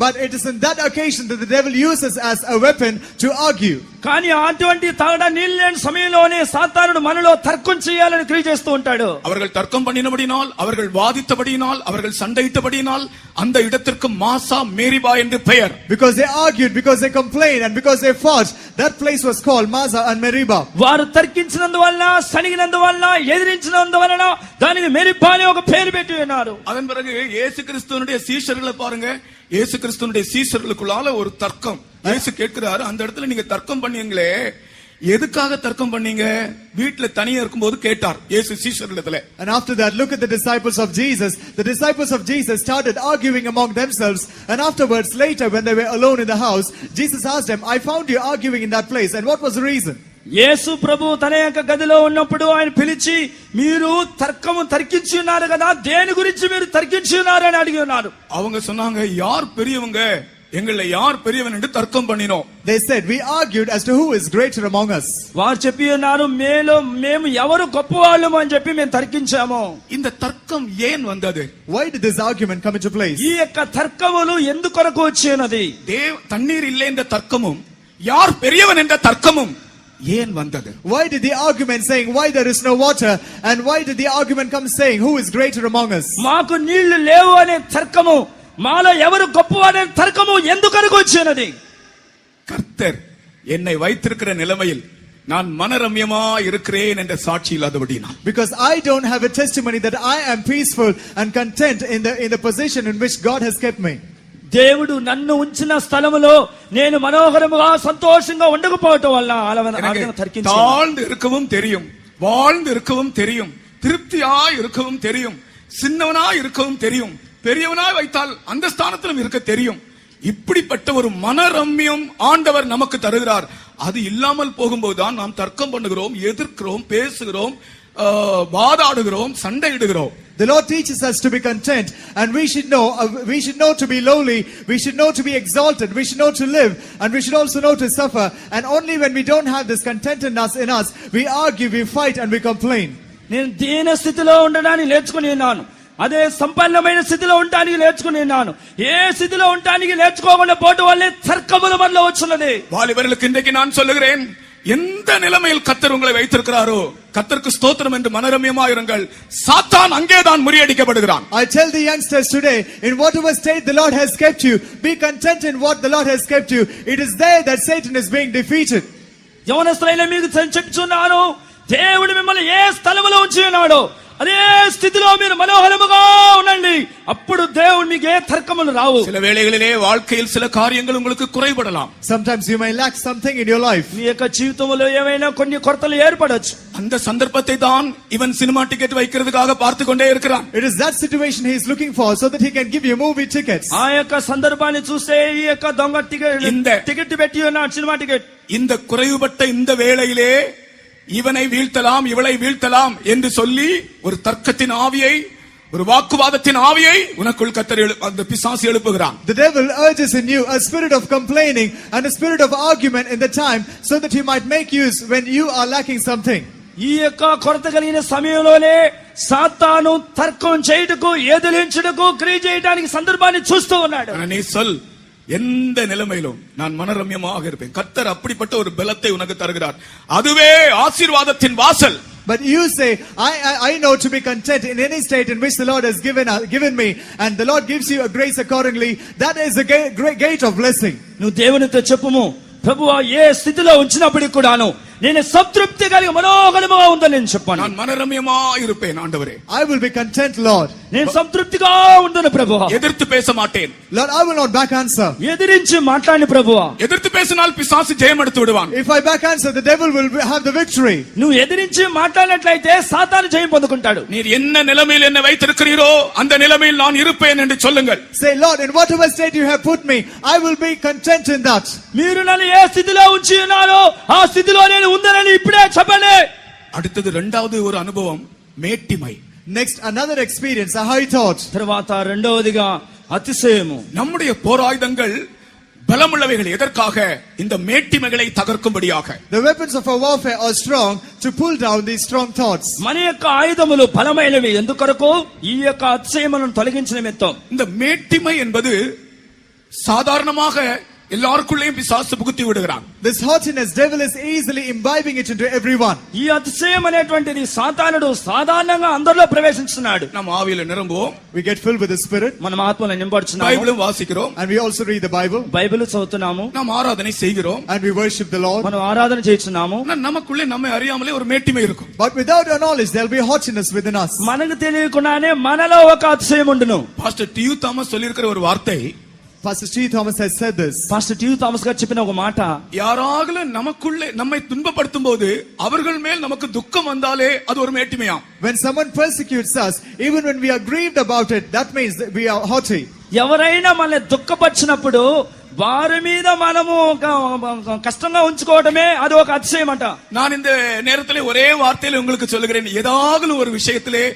But it is in that occasion that the devil uses as a weapon to argue. కానీ అటువంటి తాగడా నీళ్ళు లేని సమయంలోనే సాతానుడు మనలో తర్కం చేయాలని క్రియ చేస్తూ ఉంటాడు. அவர்கள் தர்க்கம் பண்ணினபடினால், அவர்கள் வாதித்தபடியினால், அவர்கள் சண்டையிட்டபடியினால் அந்த இடத்திற்கு மாசா மேரிபா என்று பெயர். Because they argued, because they complained and because they fought, that place was called Massa and Meribah. వారు తర్కించినందువల్ల, సణిగినందువల్ల, ఎదిరించినందువలన దానికి మెరిబా అనే ఒక పేరు పెట్టి ఉన్నారు. அதன் பிறகு இயேசு கிறிஸ்துவினுடைய சீஷர்களை பாருங்க. இயேசு கிறிஸ்துவினுடைய சீஷர்களுக்குள்ளால ஒரு தர்க்கம். இயேசு கேட்கிறாரு, அந்த இடத்துல நீங்க தர்க்கம் பண்ணீங்களே, எதுக்காக தர்க்கம் பண்ணீங்க? வீட்டுல தனியா இருக்கும்போது கேட்டார் இயேசு சீஷர்களிடத்துல. And after that, look at the disciples of Jesus. The disciples of Jesus started arguing among themselves, and afterwards, later when they were alone in the house, Jesus asked them, I found you arguing in that place, and what was the reason? యేసు ప్రభు తన యొక్క గదిలో ఉన్నప్పుడు ఆయన పిలిచి, మీరు తర్కించి ఉన్నారు కదా, దేని గురించి మీరు తర్కించి ఉన్నారు అని అడిగి ఉన్నారు. அவங்க சொன்னாங்க, யார் பெரியவங்க, எங்களை யார் பெரியவன் என்று தர்க்கம் பண்ணினோம். They said, we argued as to who is greater among us. వారు చెప్పి ఉన్నారు, మేము ఎవరు గొప్పవాళ్ళము అని చెప్పి మేము తర్కించాము. இந்த தர்க்கம் ஏன் வந்தது? Why did this argument come into place? ఈ యొక్క తర్కములు ఎందుకొరకు వచ్చినది? தண்ணீர் இல்லை என்ற தர்க்கமும், யார் பெரியவன் என்ற தர்க்கமும் ஏன் வந்தது? Why did the argument saying why there is no water, and why did the argument come saying who is greater among us? మాకు నీళ్లు లేవు అనే తర్కము, మాలో ఎవరు గొప్పవాడనే తర్కము ఎందుకొరకు వచ్చినది? கர்த்தர் என்னை வைத்திருக்கிற நிலைமையில் நான் மனரம்யமா இருக்கிறேன் என்ற சாட்சி இல்லாதபடினா. Because I don't have a testimony that I am peaceful and content in the position in which God has kept me. దేవుడు నన్ను ఉంచిన స్థలములో నేను మనోహరముగా సంతోషంగా ఉండకపోవటం వల్ల தாழ்ந்து இருக்கவும் தெரியும், வாழ்ந்து இருக்கவும் தெரியும், திருப்தியாய் இருக்கவும் தெரியும், சின்னவனாய் இருக்கவும் தெரியும், பெரியவனாய் வைத்தால் அந்த ஸ்தானத்திலும் இருக்க தெரியும். இப்படிப்பட்ட ஒரு மனரம்யம் ஆண்டவர் நமக்கு தருகிறார். அது இல்லாமல் போகும்போதுதான் நாம் தர்க்கம் பண்ணுகிறோம், எதிர்க்கிறோம், பேசுகிறோம், வாதாடுகிறோம், சண்டையிடுகிறோம். The Lord teaches us to be content, and we should know to be lowly, we should know to be exalted, we should know to live, and we should also know to suffer. And only when we don't have this contentedness in us, we argue, we fight, and we complain. నేను దీన స్థితిలో ఉండడానికి నేర్చుకుని ఉన్నాను, అదే సంపన్నమైన స్థితిలో ఉండడానికి నేర్చుకుని ఉన్నాను. ఏ స్థితిలో ఉండడానికి నేర్చుకోకుండా పోవడం వల్లే తర్కములు మనలో వచ్చున్నది. வாலிபர்களுக்கு இன்றைக்கு நான் சொல்லுகிறேன், எந்த நிலைமையில் கர்த்தர் உங்களை வைத்திருக்கிறாரோ கர்த்தருக்கு ஸ்தோத்திரம் என்று மனரம்யமாயிருங்கள். சாத்தான் அங்கேதான் முறியடிக்கப்படுகிறான். I tell the youngsters today, in whatever state the Lord has kept you, be content in what the Lord has kept you. It is there that Satan is being defeated. యవనస్తులైన మీకు చెప్తున్నాను, దేవుడు మిమ్మల్ని ఏ స్థలములో ఉంచి ఉన్నాడో అదే స్థితిలో మీరు మనోహరముగా ఉండండి, అప్పుడు దేవుడు మీకు ఏ తర్కములు రావు. சில வேளைகளிலே வாழ்க்கையில் சில காரியங்கள் உங்களுக்கு குறைபடலாம். Sometimes you may lack something in your life. మీ యొక్క జీవితంలో ఏమైనా కొన్ని కొరతలు ఏర్పడొచ్చు. அந்த சந்தர்ப்பத்தை தான் இவன் சினிமா டிக்கெட் வைக்கிறதுக்காக பார்த்து கொண்டே இருக்கிறான். It is that situation he is looking for so that he can give you movie tickets. ఆ యొక్క సందర్భాన్ని చూస్తే ఈ యొక్క దొంగ టికెట్ పెట్టి ఉన్నాడు, సినిమా టికెట్. இந்த குறைவுபட்ட இந்த வேளையிலே இவனை வீழ்த்தலாம் இவளை வீழ்த்தலாம் என்று சொல்லி ஒரு தர்க்கத்தின் ஆவியை, ஒரு வாக்குவாதத்தின் ஆவியை உனக்குள் கர்த்தர் அந்த பிசாசு எழுப்புகிறான். The devil urges in you a spirit of complaining and a spirit of argument in the time so that he might make use when you are lacking something. ఈ యొక్క కొరత కలిగిన సమయంలోనే సాతాను తర్కం చేయుటకు, ఎదిరించుటకు, క్రియ చేయడానికి సందర్భాన్ని చూస్తూ ఉన్నాడు. நீ சொல், எந்த நிலைமையிலும் நான் மனரம்யமாக இருப்பேன். கர்த்தர் அப்படிப்பட்ட ஒரு பலத்தை உனக்கு தருகிறார். அதுவே ஆசீர்வாதத்தின் வாசல். But you say, I know to be content in any state in which the Lord has given me, and the Lord gives you a grace accordingly. That is a great gate of blessing. నువ్వు దేవునితో చెప్పుము, ప్రభువా ఏ స్థితిలో ఉంచినప్పటికి కూడాను నేను సంతృప్తి కలిగి మనోహరముగా ఉందని నేను చెప్పాను. நான் மனரம்யமா இருப்பேன் ஆண்டவரே. I will be content, Lord. నేను సంతృప్తిగా ఉండను ప్రభువా. எதிர்த்து பேச மாட்டேன். Lord, I will not back answer. ఎదిరించి మాట్లాడి ప్రభువా. எதிர்த்து பேசினால் பிசாசு ஜெயம் எடுத்து விடுவான். If I back answer, the devil will have the victory. నువ్వు ఎదిరించి మాట్లాడినట్లయితే సాతాను జయం పొందుకుంటాడు. நீர் என்ன நிலைமையில் என்னை வைத்திருக்கிறீரோ அந்த நிலைமையில் நான் இருப்பேன் என்று சொல்லுங்கள். Say, Lord, in whatever state you have put me, I will be content in that. మీరు నన్ను ఏ స్థితిలో ఉంచి ఉన్నారో ఆ స్థితిలో నేను ఉందనని ఇప్పుడే చెప్పండి. அடுத்தது இரண்டாவது ஒரு அனுபவம், மேட்டிமை. Next, another experience, a high thought. తర్వాత రెండవదిగా అతిశయము. நம்முடைய போராயுதங்கள் பலமுள்ளவைகள் எதற்காக? இந்த மேட்டிமைகளை தகர்க்கும்படியாக. The weapons of our warfare are strong to pull down these strong thoughts. మన యొక్క ఆయుధములు బలమైనవి ఎందుకొరకు? ఈ యొక్క అతిశయములను తొలగించిన నిమిత్తం. இந்த மேட்டிமை என்பது சாதாரணமாக எல்லாருக்குள்ளேயும் பிசாசு புகுத்தி விடுகிறான். This haughtiness, devil is easily imbibing it into everyone. ఈ అతిశయం అనేటువంటిది సాతానుడు సాధారణంగా అందరిలో ప్రవేశిస్తున్నాడు. நாம் ஆவியில நிரம்புவோம். We get filled with the Spirit. మనం ఆత్మలో నింపబడుచున్నాము. బైబిల్ వాసిக்கிறோம். And we also read the Bible. Bible చదువుతున్నాము. நாம் ఆరాధனை செய்கிறோம். And we worship the Lord. మనం ఆరాధన చేస్తున్నాము. நமக்குள்ளே நம்மை அறியாமலே ஒரு மேட்டிமை இருக்கும். But without our knowledge, there will be haughtiness within us. మనకు తెలియకుండానే మనలో ఒక అతిశయం ఉండును. பாஸ்டர் டியூ தாமஸ் சொல்லியிருக்கிற ஒரு வார்த்தை, Pastor T. Thomas has said this. Pastor T Thomas గారు చెప్పిన ఒక మాట, யாராகலும் நமக்குள்ளே நம்மை துன்பப்படுத்தும் போது அவர்கள் மேல் நமக்கு துக்கம் வந்தாலே அது ஒரு மேட்டிமையாம். When someone persecutes us, even when we are grieved about it, that means that we are haughty. ఎవరైనా మనల్ని దుఃఖపరిచినప్పుడు వారి మీద మనము కష్టంగా ఉంచుకోవడమే అది ఒక అతిశయం అంట. நான் இந்த நேரத்திலே ஒரே வார்த்தையில உங்களுக்கு சொல்லுகிறேன், ஏதாவது ஒரு விஷயத்திலே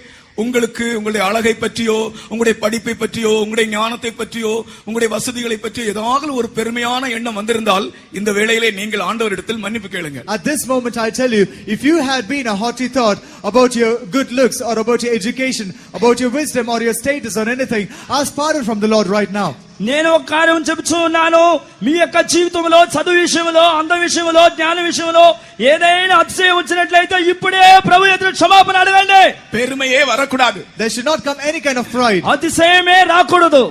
உங்களுக்கு உங்களுடைய அழகை பற்றியோ, உங்களுடைய படிப்பை பற்றியோ, உங்களுடைய ஞானத்தை பற்றியோ, உங்களுடைய வசதிகளை பற்றியோ ஏதாவது ஒரு பெருமையான எண்ணம் வந்திருந்தால் இந்த வேளையிலே நீங்கள் ஆண்டவரிடத்தில் மன்னிப்பு கேளுங்க. At this moment I tell you, if you had been a haughty thought about your good looks or about your education, about your wisdom or your status or anything, ask pardon from the Lord right now. నేను ఒక కార్యం చెబుతూ ఉన్నాను, మీ యొక్క జీవితంలో చదువు విషయంలో, అందం విషయంలో, జ్ఞాన విషయంలో ఏదైనా అతిశయం వచ్చినట్లయితే ఇప్పుడే ప్రభు ఎదురు క్షమాపణ అడగండి. பெருமையே வரக்கூடாது. There should not come any kind of pride. అతిశయమే రాకూడదు.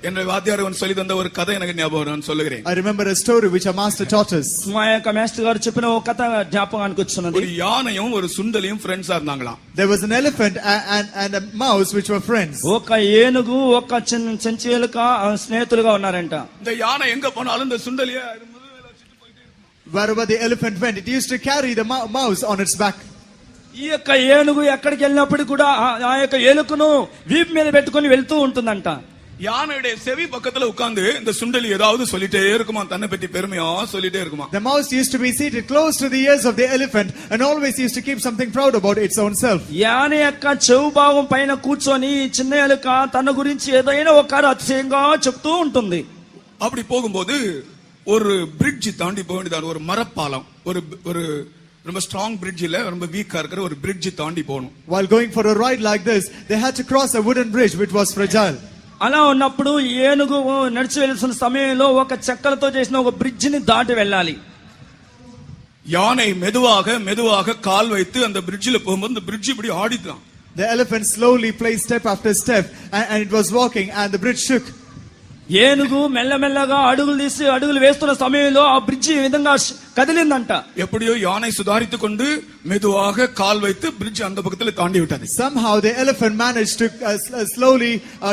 என்ற வாத்தியார் சொல்லி தந்த ஒரு கதை எனக்கு ஞாபகம், நான் சொல்லுகிறேன். I remember a story which our master taught us. మా యొక్క మాస్టర్ గారు చెప్పిన ఒక కథ జ్ఞాపకానికి వచ్చినది. ஒரு யானையும் ஒரு சுண்டலியும் ஃப்ரெண்ட்ஸா இருந்தாங்களாம். There was an elephant and a mouse which were friends. ఒక ఏనుగు ఒక చెంచుఎలుక స్నేహితులుగా ఉన్నారంట. இந்த யானை எங்க போனாலும் இந்த சுண்டலிய Wherever the elephant went, it used to carry the mouse on its back. ఈ యొక్క ఏనుగు ఎక్కడికి వెళ్ళినప్పుడు కూడా ఆ యొక్క ఏలుకను వీపు మీద పెట్టుకొని వెళ్తూ ఉంటుందంట. யானையுடைய செவி பக்கத்துல உட்கார்ந்து இந்த சுண்டலி ஏதாவது சொல்லிட்டே இருக்குமா, தன்னை பத்தி பெருமையா சொல்லிட்டே இருக்குமா. The mouse used to be seated close to the ears of the elephant and always used to keep something proud about its own self. యాన యొక్క చెవు భాగం పైన కూర్చొని చిన్న ఎలుక తన గురించి ఏదైనా ఒక అతిశయంగా చెప్తూ ఉంటుంది. அப்படி போகும்போது ஒரு பிரிட்ஜ் தாண்டி போக வேண்டியது, ஒரு மரப்பாலம், ஒரு ரொம்ப ஸ்ட்ராங் பிரிட்ஜ் இல்ல, ரொம்ப வீக்கா இருக்கிற ஒரு பிரிட்ஜ் தாண்டி போகணும். While going for a ride like this, they had to cross a wooden bridge which was fragile. అలా ఉన్నప్పుడు ఏనుగు నడిచి వెళ్తున్న సమయంలో ఒక చెక్కలతో చేసిన ఒక బ్రిడ్జ్ ని దాటి వెళ్ళాలి. யானை மெதுவாக மெதுவாக கால் வைத்து அந்த பிரிட்ஜில போகும்போது அந்த பிரிட்ஜ் இப்படி ஆடிதான். The elephant slowly placed step after step and it was walking and the bridge shook. ఏనుగు మెల్లమెల్లగా అడుగులు వేస్తున్న సమయంలో ఆ బ్రిడ్జి ఈ విధంగా కదిలిందంట. எப்படியோ யானை சுதாரித்துக் கொண்டு மெதுவாக கால் வைத்து பிரிட்ஜ் அந்த பக்கத்துல தாண்டி விட்டது. Somehow the elephant managed to slowly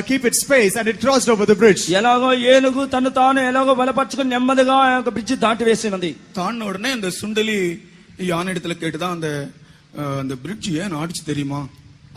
keep its pace and it crossed over the bridge. ఎలాగో ఏనుగు తను తాను ఎలాగో బలపరుచుకుని నెమ్మదిగా ఆ యొక్క బ్రిడ్జి దాటి వేసినది. தாண்ட உடனே அந்த சுண்டலி யானை இடத்துல கேட்டுதான் அந்த பிரிட்ஜ் ஏன் ஆடிச்சு தெரியுமா?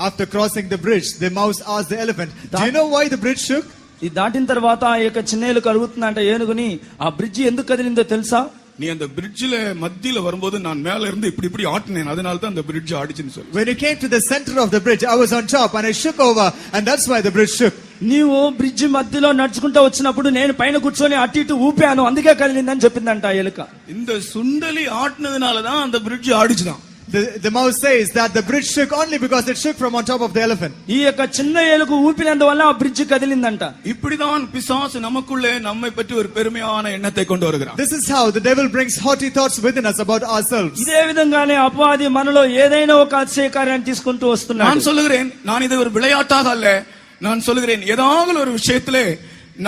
After crossing the bridge, the mouse asked the elephant, "Do you know why the bridge shook?" ఇది దాటిన తర్వాత ఆ యొక్క చిన్నేలు కలుగుతుందంట ఏనుగుని. ఆ బ్రిడ్జి ఎందుకు కదిలిందో తెలుసా? நீ அந்த பிரிட்ஜ்ல மத்தியில வரும்போது நான் மேல இருந்து இப்படி ஆட்டினேன், அதனால தான் அந்த பிரிட்ஜ் ஆடிச்சுன்னு சொல்லு. When you came to the center of the bridge, I was on top and I shook over, and that's why the bridge shook. నీవు బ్రిడ్జి మధ్యలో నడుచుకుంటూ వచ్చినప్పుడు నేను పైన కూర్చొని అటు ఇటు ఊపాను, అందుకే కదిలిందని చెప్పిందంట ఆ ఎలుక. இந்த சுண்டலி ஆட்டினதுனால தான் அந்த bridge ஆடிச்சுதான். The mouse says that the bridge shook only because it shook from on top of the elephant. ఈ యొక్క చిన్న ఏలుగు ఊపినందువల్ల ఆ బ్రిడ్జి కదిలిందంట. இப்படிதான் பிசாசு நமக்குள்ளே நம்மை பற்றி ஒரு பெருமையான எண்ணத்தை கொண்டு வருகிறான். This is how the devil brings haughty thoughts within us about ourselves. ఇదే విధంగానే అపవాది మనలో ఏదైనా ఒక అతిశయ కార్యాన్ని తీసుకుంటూ వస్తున్నాడు. நான் சொல்லுகிறேன், நான் இதை ஒரு விளையாட்டாக அல்ல, நான் சொல்லுகிறேன், ஏதாவது ஒரு விஷயத்திலே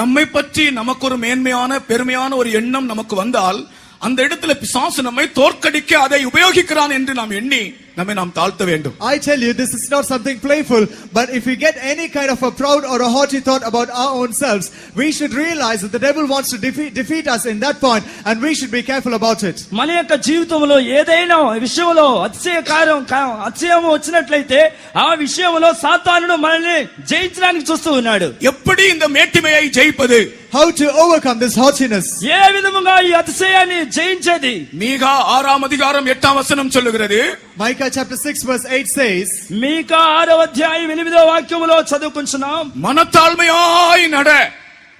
நம்மை பற்றி நமக்கு ஒரு மேன்மையான பெருமையான ஒரு எண்ணம் நமக்கு வந்தால் அந்த இடத்துல பிசாசு நம்மை தோற்கடிக்க அதை உபயோகிக்கிறான் என்று நாம் எண்ணி நம்மை நாம் தாழ்த்த வேண்டும். I tell you, this is not something playful, but if we get any kind of a proud or a haughty thought about our own selves, we should realize that the devil wants to defeat us in that point, and we should be careful about it. మన యొక్క జీవితంలో ఏదైనా విషయంలో అతిశయం వచ్చినట్లయితే ఆ విషయంలో సాతానుడు మనల్ని జయించడానికి చూస్తూ ఉన్నాడు. எப்படி இந்த மேட்டிமையை ஜெயிப்பது? How to overcome this haughtiness? ఏ విధముగా ఈ అతిశయాన్ని జయించేది? மீகா 6ஆம் அதிகாரம் 8ஆம் வசனம் சொல்லுகிறது. Micah chapter 6 verse 8 says, మీకా 6వ అధ్యాయం 8వ వాక్యములో చదువుకుంటున్నాం. మనతాழ்மையாய் நட.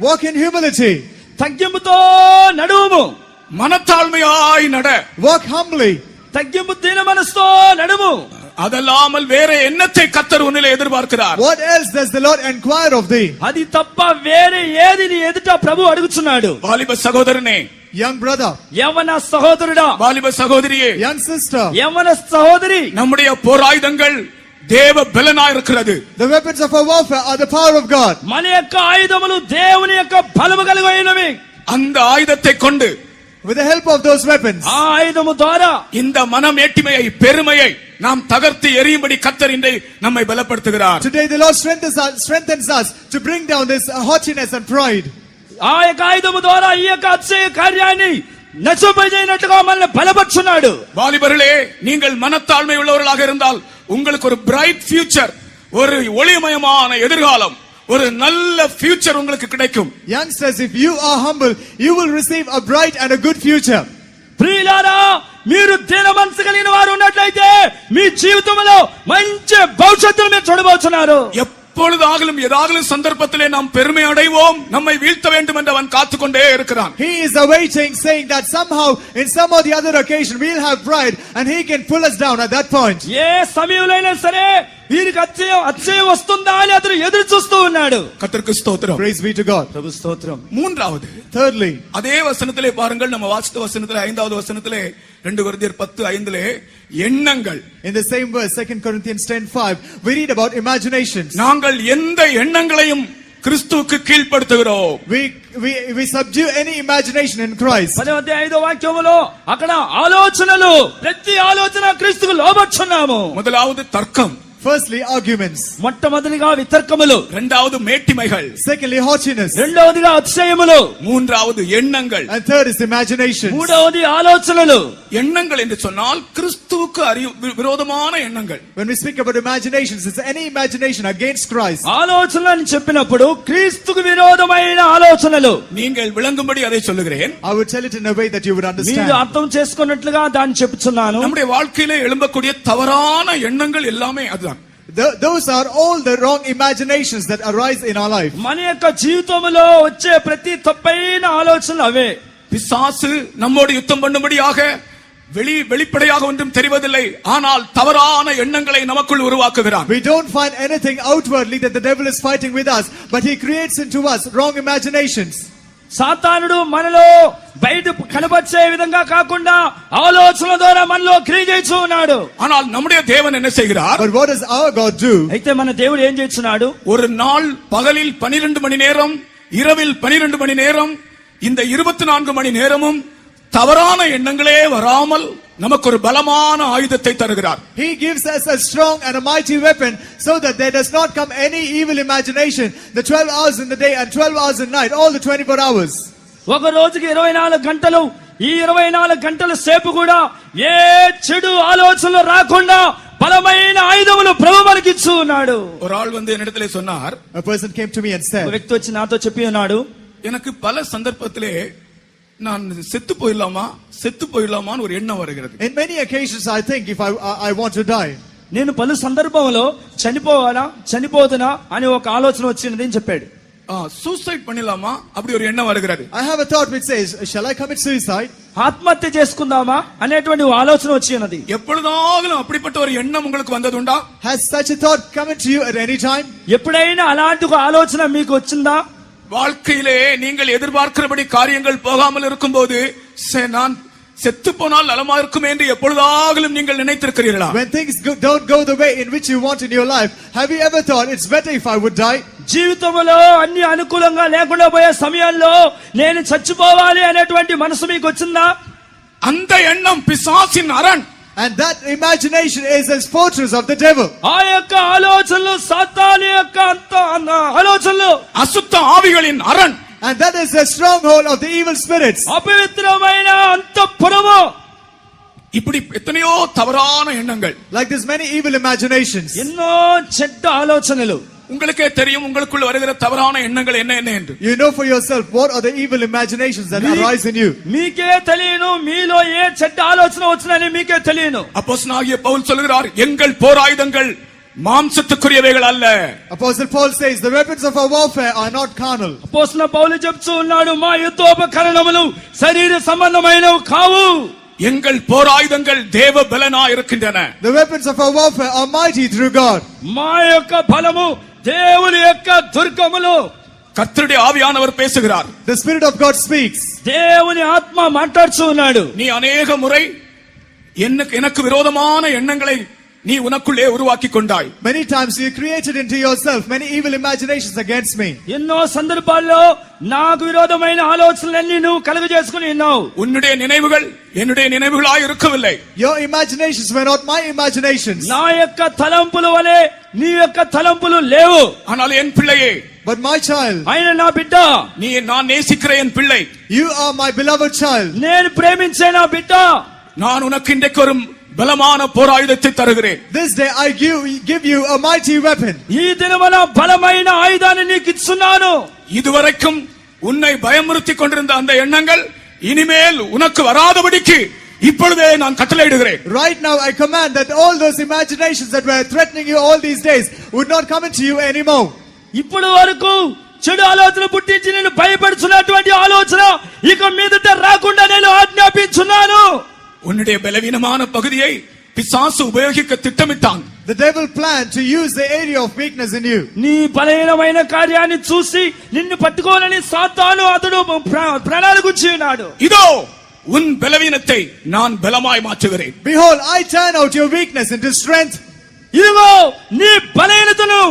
walk in humility. తగ్గింపుతో నడుము. మనతాழ்மையாய் நட. walk humbly. తగ్గింపు దీన మనసుతో నడుము. அதல்லாமல் வேற என்னத்தை கர்த்தர் உன்னிலே எதிர்பார்க்கிறார்? What else does the Lord inquire of thee? అది తప్ప వేరే ఏది నీ ఎదుట ప్రభు అడుగుచున్నాడు. வாலிப சகோதரனே, young brother, యవన సహోదరుడా, வாலிப சகோதரியே, young sister, యవన సహోదరి, நம்முடைய போராயுதங்கள் தேவ பலனாய் இருக்கிறது. the weapons of our warfare are the power of God. మన యొక్క ఆయుధములు దేవుని యొక్క బలము కలిగినవి. அந்த ஆயுதத்தை கொண்டு with the help of those weapons, ఆ ఆయుధము ద్వారా இந்த மனமேட்டிமையை பெருமையை நாம் தகர்த்து எறியும்படி கர்த்தர் இன்றை நம்மை பலப்படுத்துகிறார். today the Lord strengthens us to bring down this haughtiness and pride. ఆ యొక్క ఆయుధము ద్వారా ఈ యొక్క అతిశయ కార్యాన్ని నశింపజేయనట్లుగా మనల్ని బలపరుచున్నాడు. வாலிபர்களே, நீங்கள் மனத்தாழ்மை உள்ளவர்களாக இருந்தால் உங்களுக்கு ஒரு பிரைட் ஃபியூச்சர், ஒரு ஒளிமயமான எதிர்காலம், ஒரு நல்ல ஃபியூச்சர் உங்களுக்கு கிடைக்கும். youngsters, if you are humble, you will receive a bright and a good future. ప్రియులారా, మీరు దీన మనసు కలిగిన వారు ఉన్నట్లయితే మీ జీవితంలో మంచి భవిష్యత్తును మీరు చూడబోతున్నారు. எப்பொழுதாகலும் ஏதாகலும் சந்தர்ப்பத்திலே நாம் பெருமை அடைவோம், நம்மை வீழ்த்த வேண்டும் என்று அவன் காத்துக்கொண்டே இருக்கிறான். He is awaiting, saying that somehow in some or the other occasion we'll have pride and he can pull us down at that point. ఏ సమయంలోనైనా సరే వీరికి అతిశయం వస్తుందా అని అతను ఎదురు చూస్తూ ఉన్నాడు. கர்த்தருக்கு ஸ்தோத்திரம். Praise be to God. ప్రభు స్తోత్రం. மூன்றாவது, Thirdly, அதே வசனத்திலே பாருங்கள், நம்ம வாசித்த வசனத்திலே 5வது வசனத்திலே 2 கொரிந்தியர் 10:5 எண்ணங்கள். in the same verse, 2 Corinthians 10:5, we read about imaginations. நாங்கள் எந்த எண்ணங்களையும் கிறிஸ்துவுக்கு கீழ்ப்படுத்துகிறோம். We subdue any imagination in Christ. 15వ వాక్యములో అక్కడ ఆలోచనలు, ప్రతి ఆలోచన క్రీస్తుకు లోబడుచున్నాము. முதலாவது தர்க்கம், Firstly, arguments. మొట్టమొదటిగా వితర్కములు, இரண்டாவது மேட்டிமைகள், Secondly, haughtiness. రెండవదిగా అతిశయములు, மூன்றாவது எண்ணங்கள், And third is imaginations. మూడవది ఆలోచనలు. எண்ணங்கள் என்று சொன்னால் கிறிஸ்துவுக்கு விரோதமான எண்ணங்கள். When we speak about imaginations, it's any imagination against Christ. ఆలోచనలు అని చెప్పినప్పుడు క్రీస్తుకు విరోధమైన ఆలోచనలు. நீங்கள் விளங்கும்படி அதை சொல்லுகிறேன். I would tell it in a way that you would మీరు understand. అర్థం చేసుకున్నట్లుగా దాన్ని చెప్తున్నాను. நம்முடைய வாழ்க்கையிலே எழும்பக்கூடிய தவறான எண்ணங்கள் எல்லாமே அதுதான். Those are all the wrong imaginations that arise in our life. మన యొక్క జీవితంలో వచ్చే ప్రతి తప్పైన ఆలోచనలు అవే. பிசாசு நம்மோடு யுத்தம் பண்ணும்படியாக வெளிப்படையாக ஒன்றும் தெரிவதில்லை, ஆனால் தவறான எண்ணங்களை நமக்குள் உருவாக்குகிறான். We don't find anything outwardly that the devil is fighting with us, but he creates into us wrong imaginations. సాతానుడు మనలో బయట కనబచ్చే విధంగా కాకుండా ఆలోచనల ద్వారా మనలో క్రియ చేస్తూ ఉన్నాడు. ஆனால் நம்முடைய தேவன் என்ன செய்கிறார்? But what does our God do? అయితే మన దేవుడు ఏం చేస్తున్నాడు? ஒரு நாள் பகலில் 12 மணி நேரம் இரவில் 12 மணி நேரம், இந்த 24 மணி நேரமும் தவறான எண்ணங்களே வராமல் நமக்கு ஒரு பலமான ஆயுதத்தை தருகிறார். He gives us a strong and a mighty weapon so that there does not come any evil imagination the 12 hours in the day and 12 hours in night, all the 24 hours. ఒక రోజుకి 24 గంటలు, ఈ 24 గంటల సేపు కూడా ఏ చెడు ఆలోచనలు రాకుండా బలమైన ఆయుధములు ప్రభు మనకి ఇచ్చు ఉన్నాడు. ஒரு ஆள் வந்து என்னிடத்திலே சொன்னார், A person came to me and ఒక said, వ్యక్తి వచ్చి నాతో చెప్పి ఉన్నాడు, எனக்கு பல சந்தர்ப்பத்திலே நான் செத்து போயிடலாமான்னு ஒரு எண்ணம் வருகிறது. in many occasions I think if I want to die. నేను పలు సందర్భంలో చనిపోతున్నా అని ఒక ఆలోచన వచ్చింది అని చెప్పాడు. சூசைட் பண்ணிடலாமா அப்படி ஒரு எண்ணம் வருகிறது. I have a thought which says, shall I commit suicide? ఆత్మహత్య చేసుకుందామా అనేటువంటి ఆలోచన వచ్చి ఉన్నది. எப்பொழுதாலும் அப்படிப்பட்ட ஒரு எண்ணம் உங்களுக்கு வந்ததுண்டா? Has such a thought come into you at any time? ఎప్పుడైనా అలాంటి ఒక ఆలోచన మీకు వచ్చిందా? வாழ்க்கையிலே நீங்கள் எதிர்பார்க்கிறபடி காரியங்கள் போகாமல் இருக்கும்போது நான் செத்து போனால் நலமா இருக்குமே என்று எப்பொழுதாலும் நீங்கள் நினைத்திருக்கிறீர்களா? When things don't go the way in which you want in your life, have you ever thought it's better if I would die? జీవితంలో అన్ని అనుకూలంగా లేకుండా పోయే సమయంలో నేను చచ్చిపోవాలి అనేటువంటి మనసు మీకు వచ్చిందా? அந்த எண்ணம் பிசாசின் அரண். And that imagination is a fortress of the devil. ఆ యొక్క ఆలోచనలు సాతాను యొక్క ఆలోచనలు அசுத்த ஆவிகளின் அரண். And that is the stronghold of the evil spirits. అపవిత్రమైన అంతఃపురము. இப்படி எத்தனையோ தவறான எண்ணங்கள். Like there's many evil imaginations. ఎన్నో చెడ్డ ఆలోచనలు. உங்களுக்கே தெரியும் உங்களுக்குள்ள வருகிற தவறான எண்ணங்கள் என்ன என்று. You know for yourself what are the evil imaginations that arise in you. మీకే తెలియను మీలో ఏ చెడ్డ ఆలోచన వచ్చినని మీకే తెలియను. அப்போஸ்தலனாகிய பவுல் சொல்கிறார், எங்கள் போராயுதங்கள் மாம்சத்துக்குரியவைகள் அல்ல. Apostle Paul says the weapons of our warfare are not carnal. అపోస్తలుడైన పౌలు చెప్తూ ఉన్నాడు, మా యుద్ధోపకరణములు శరీర సంబంధమైనవి కావు. எங்கள் போராயுதங்கள் தேவ பலனா இருக்கின்றன. The weapons of our warfare are mighty through God. మా యొక్క బలము దేవుని యొక్క దుర్గములు. கர்த்தருடைய ஆவியானவர் பேசுகிறார். The Spirit of God speaks. దేవుని ఆత్మ మాట్లాడుతూ ఉన్నాడు. நீ अनेक முறை எனக்கு விரோதமான எண்ணங்களை நீ உனக்குள்ளே உருவாக்கி கொண்டாய். Many times you created into yourself many evil imaginations against me. ఎన్నో సందర్భాల్లో నాకు విరోధమైన ఆలోచనలన్నీ నువ్వు కలుగజేసుకుని ఉన్నావు. உன்னுடைய நினைவுகள் என்னுடைய நினைவுகளாய் இருக்கவில்லை. Your imaginations were not my imaginations. నా యొక్క తలంపుల వలె నీ యొక్క తలంపులు లేవు. ஆனால் என் பிள்ளையே, But my child, ఆయన నా బిడ్డ, நான் நேசிக்கிற என் பிள்ளை, you are my beloved child. నేను ప్రేమించే నా బిడ్డ, நான் உனக்கு இன்றைக்கு ஒரு பலமான போராயுதத்தை தருகிறேன். This day I give you a mighty weapon. ఈ దినమున బలమైన ఆయుధాన్ని నీకు ఇస్తున్నాను. இதுவரைக்கும் உன்னை பயமுறுத்திக் கொண்டிருந்த அந்த எண்ணங்கள் இனிமேல் உனக்கு வராதபடிக்கு இப்பொழுதே நான் கட்டளையிடுகிறேன். Right now I command that all those imaginations that were threatening you all these days would not come into you anymore. ఇప్పుడు వరకు చెడు ఆలోచన పుట్టించి నేను భయపడుతున్నటువంటి ఆలోచన ఇక మీదట రాకుండా నేను ఆజ్ఞాపించున్నాను. உன்னுடைய பலவீனமான பகுதியை பிசாசு உபயோகிக்க திட்டமிட்டான். The devil planned to use the area of weakness in you. నీ బలహీనమైన కార్యాన్ని చూసి నిన్ను పట్టుకోవాలని సాతాను అతడు ప్రణాళిక గుచ్చి ఉన్నాడు. இதோ உன் பலவீனத்தை நான் பலமாய் மாற்றுகிறேன். Behold, I turn out your weakness into strength. ఇదిగో నీ బలహీనతను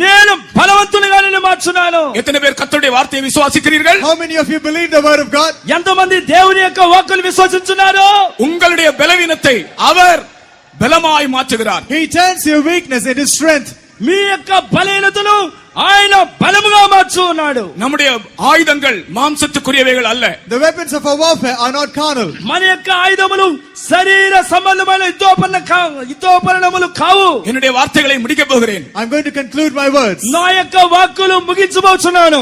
నేను బలవంతునిగా నిన్ను మార్చున్నాను. எத்தனை பேர் கர்த்தருடைய வார்த்தையை விசுவாசிக்கிறீர்கள்? How many of you believe the word of God? ఎంతమంది దేవుని యొక్క వాక్కును విశ్వసించున్నారు? உங்களுடைய பலவீனத்தை அவர் பலமாய் மாற்றுகிறார். He turns your weakness into strength. మీ యొక్క బలహీనతను ఆయన బలముగా మార్చు ఉన్నాడు. நம்முடைய ஆயுதங்கள் மாம்சத்துக்குரியவைகள் அல்ல. The weapons of our warfare are not carnal. మన యొక్క ఆయుధములు శరీర సంబంధమైన యుద్ధోపకరణములు కావు. என்னுடைய வார்த்தைகளை முடிக்கப் போகிறேன். I'm going to conclude my words. నా యొక్క వాక్కులు ముగించబోతున్నాను.